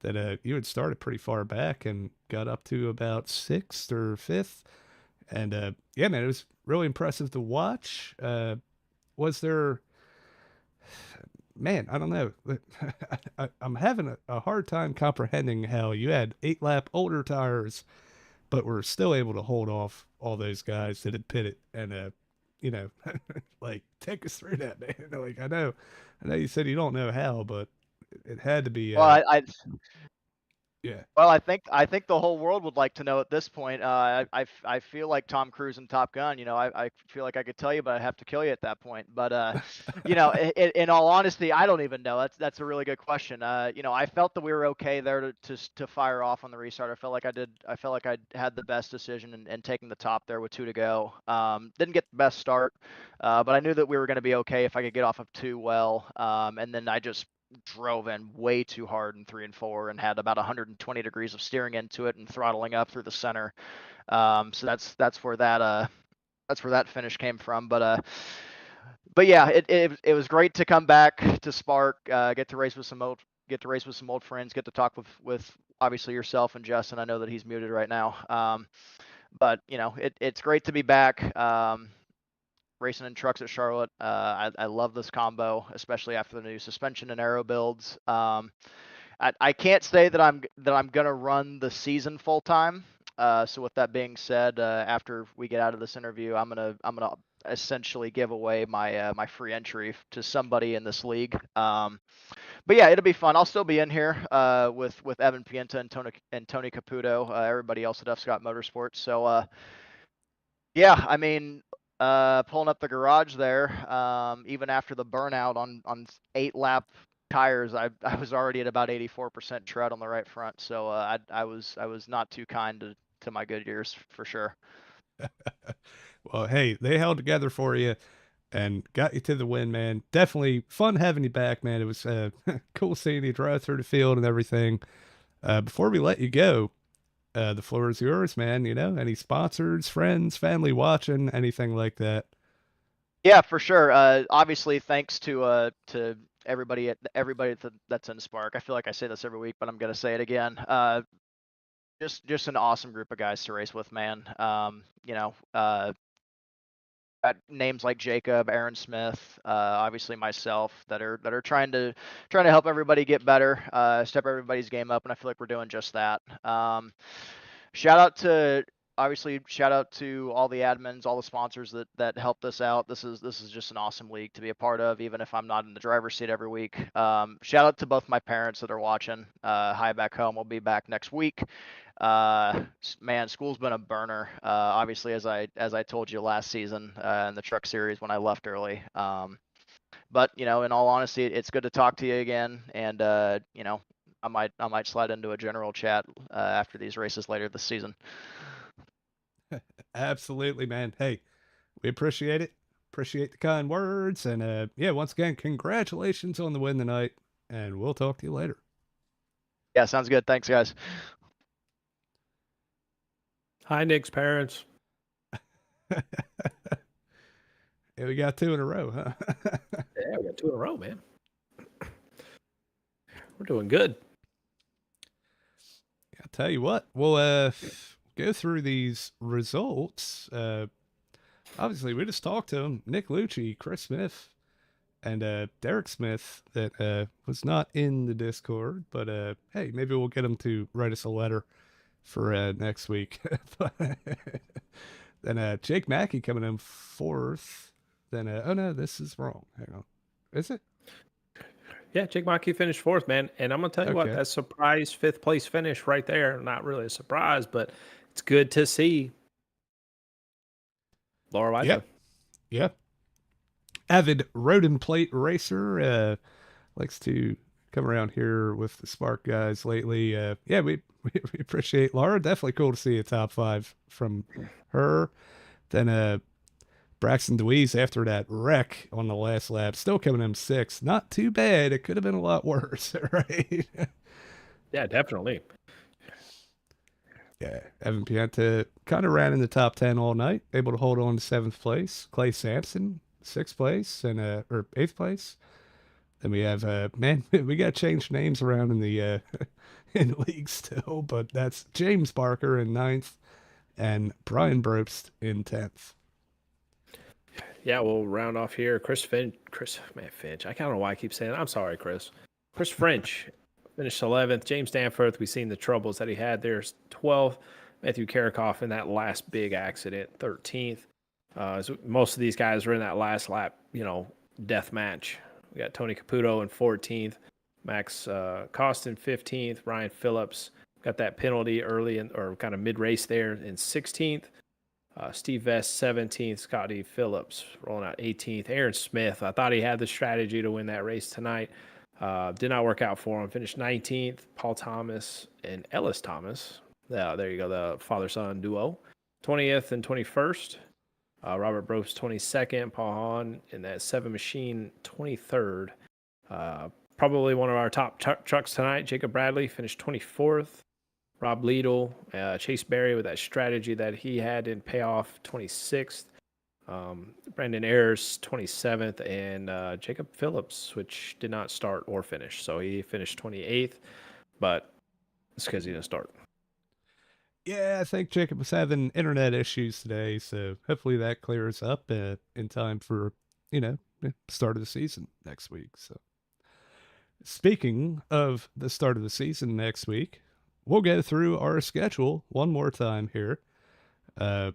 that you had started pretty far back and got up to about 6th or 5th. And yeah, man, it was really impressive to watch. Was there, man, I don't know. I'm having a hard time comprehending how you had 8-lap older tires, but were still able to hold off all those guys that had pitted. And you know, like, take us through that, man. Like, I know you said you don't know how, but it had to be. Well, Yeah. Well, I think the whole world would like to know at this point. I feel like Tom Cruise in Top Gun. You know, I feel like I could tell you, but I have to kill you at that point. But you know, in all honesty, I don't even know. That's a really good question. You know, I felt that we were okay there to fire off on the restart. I felt like I had the best decision in taking the top there with 2 to go. Didn't get the best start, but I knew that we were going to be okay if I could get off of 2 well. And then I just drove in way too hard in 3 and 4 and had about 120 degrees of steering into it and throttling up through the center. So that's where that finish came from. But yeah, it was great to come back to Spark, get to race with some old friends, get to talk with obviously yourself and Justin. I know that he's muted right now. But you know, it's great to be back. Racing in trucks at Charlotte. I love this combo, especially after the new suspension and aero builds. I can't say that I'm gonna run the season full time. So with that being said, after we get out of this interview, I'm gonna essentially give away my free entry to somebody in this league. But yeah, it'll be fun. I'll still be in here with Evan Pienta and Tony Caputo, everybody else at F. Scott Motorsports. So yeah, I mean, pulling up the garage there, even after the burnout on 8-lap tires, I was already at about 84% tread on the right front. So I was not too kind to my Goodyears for sure. Well, hey, they held together for you and got you to the win, man. Definitely fun having you back, man. It was cool seeing you drive through the field and everything. Before we let you go, the floor is yours, man. You know, any sponsors, friends, family watching, anything like that? Yeah, for sure. Obviously, thanks to everybody that's in Spark. I feel like I say this every week, but I'm gonna say it again. Just an awesome group of guys to race with, man. You know, names like Jacob, Aaron Smith, obviously myself, that are trying to help everybody get better, step everybody's game up, and I feel like we're doing just that. Shout out to all the admins, all the sponsors that helped us out. This is just an awesome league to be a part of, even if I'm not in the driver's seat every week. Shout out to both my parents that are watching. Hi back home. We'll be back next week. Man, school's been a burner. Obviously, as I told you last season in the truck series when I left early. But in all honesty, it's good to talk to you again, and I might slide into a general chat after these races later this season. Absolutely, man. Hey, we appreciate it. Appreciate the kind words, and yeah, once again, congratulations on the win tonight, and we'll talk to you later. Yeah, sounds good. Thanks, guys. Hi, Nick's parents. Yeah, we got 2 in a row, huh? Yeah, we got 2 in a row, man. We're doing good. I'll tell you what, we'll go through these results. Obviously, we just talked to them. Nick Lucci, Chris Smith, and Derek Smith that was not in the Discord, but hey, maybe we'll get him to write us a letter for next week. Then Jake Mackey coming in 4th. Then, oh no, this is wrong. Hang on. Is it? Yeah, Jake Mackey finished 4th, man. And I'm going to tell you what, Okay. that surprise 5th place finish right there, not really a surprise, but it's good to see. Laura White. Yeah. Avid road and plate racer, likes to come around here with the Spark guys lately. Yeah, we appreciate Laura. Definitely cool to see a top 5 from her. Then Braxton DeWeese, after that wreck on the last lap, still coming in 6th. Not too bad. It could have been a lot worse, right? Yeah, definitely. Yeah, Evan Pienta kind of ran in the top 10 all night, able to hold on to 7th place. Clay Sampson, 6th place, and or 8th place. Then we have man, we got to change names around in the in the league still, but that's James Barker in 9th and Brian Brobst in 10th. Yeah, we'll round off here. Chris Finch. I don't know why I keep saying that. I'm sorry, Chris. Chris French finished 11th. James Danforth, we've seen the troubles that he had there, 12th. Matthew Karikoff in that last big accident, 13th. So most of these guys were in that last lap, death match. We got Tony Caputo in 14th. Max Costin, 15th. Ryan Phillips got that penalty early or kind of mid-race there in 16th. Steve Vest, 17th. Scotty Phillips rolling out 18th. Aaron Smith, I thought he had the strategy to win that race tonight. Did not work out for him. Finished 19th. Paul Thomas and Ellis Thomas. There you go, the father-son duo. 20th and 21st. Robert Brobst, 22nd. Paul Hahn in that 7 machine, 23rd. Probably one of our top trucks tonight. Jacob Bradley finished 24th. Rob Liedel, Chase Berry with that strategy that he had in payoff, 26th. Brandon Ayers, 27th. And Jacob Phillips, which did not start or finish. So he finished 28th, but it's because he didn't start. Yeah, I think Jacob was having internet issues today, so hopefully that clears up in time for, start of the season next week. So speaking of the start of the season next week, we'll go through our schedule one more time here. Yeah,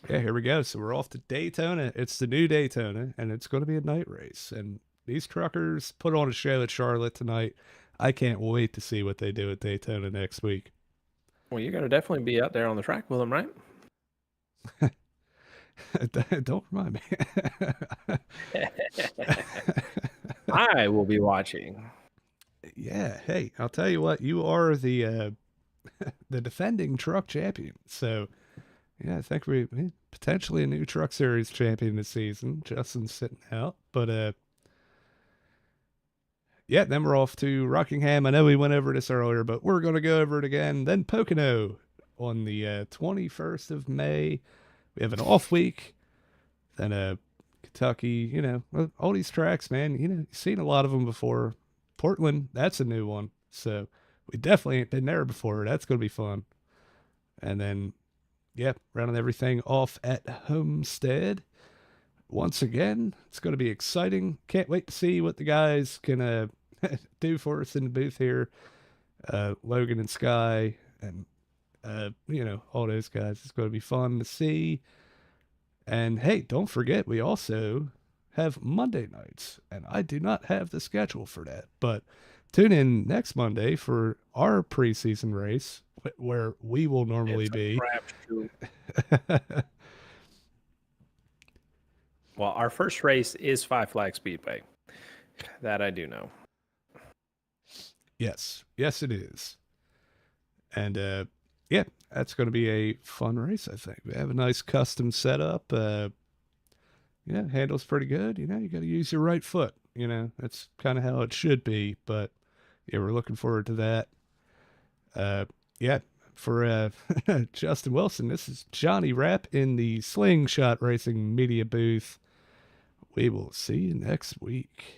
here we go. So we're off to Daytona. It's the new Daytona, and it's going to be a night race. And these truckers put on a show at Charlotte tonight. I can't wait to see what they do at Daytona next week. Well, you're going to definitely be out there on the track with them, right? Don't remind me. I will be watching. Yeah, hey, I'll tell you what, you are the the defending truck champion. So, yeah, I think we potentially a new truck series champion this season. Justin's sitting out, but yeah, then we're off to Rockingham. I know we went over this earlier, but we're going to go over it again. Then Pocono on the 21st of May. We have an off week. Then Kentucky, all these tracks, man, you've seen a lot of them before. Portland, that's a new one. So we definitely ain't been there before. That's going to be fun. And then, yeah, rounding everything off at Homestead. Once again, it's going to be exciting. Can't wait to see what the guys can do for us in the booth here. Logan and Sky and, all those guys. It's going to be fun to see. And hey, don't forget, we also have Monday nights, and I do not have the schedule for that. But tune in next Monday for our preseason race, where we will normally be. Well, our first race is Five Flag Speedway. That I do know. Yes, it is. And yeah, that's going to be a fun race, I think. We have a nice custom setup. Yeah, handles pretty good. You got to use your right foot. That's kind of how it should be. But yeah, we're looking forward to that. Yeah, for Justin Wilson, this is Jonny Rapp in the Slingshot Racing Media booth. We will see you next week.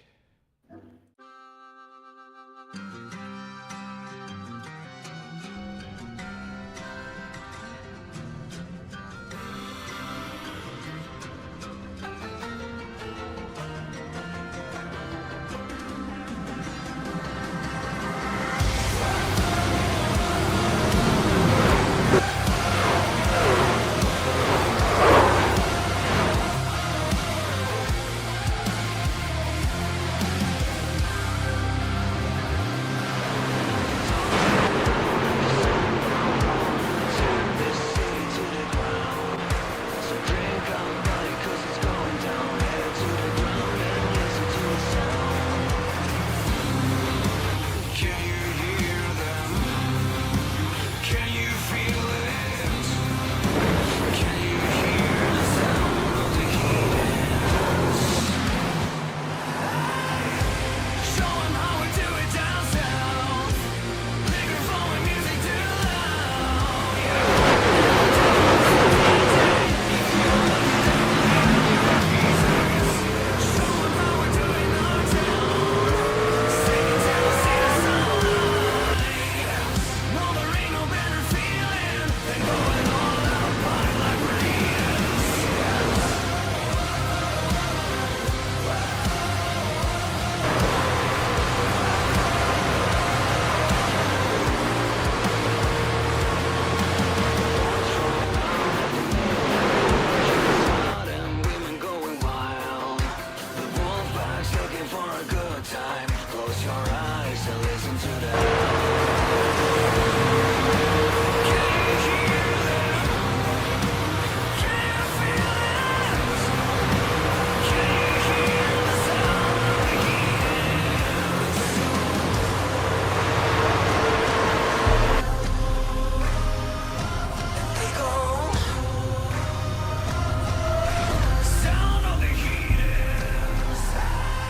Looking for a good time. Close your eyes and listen to the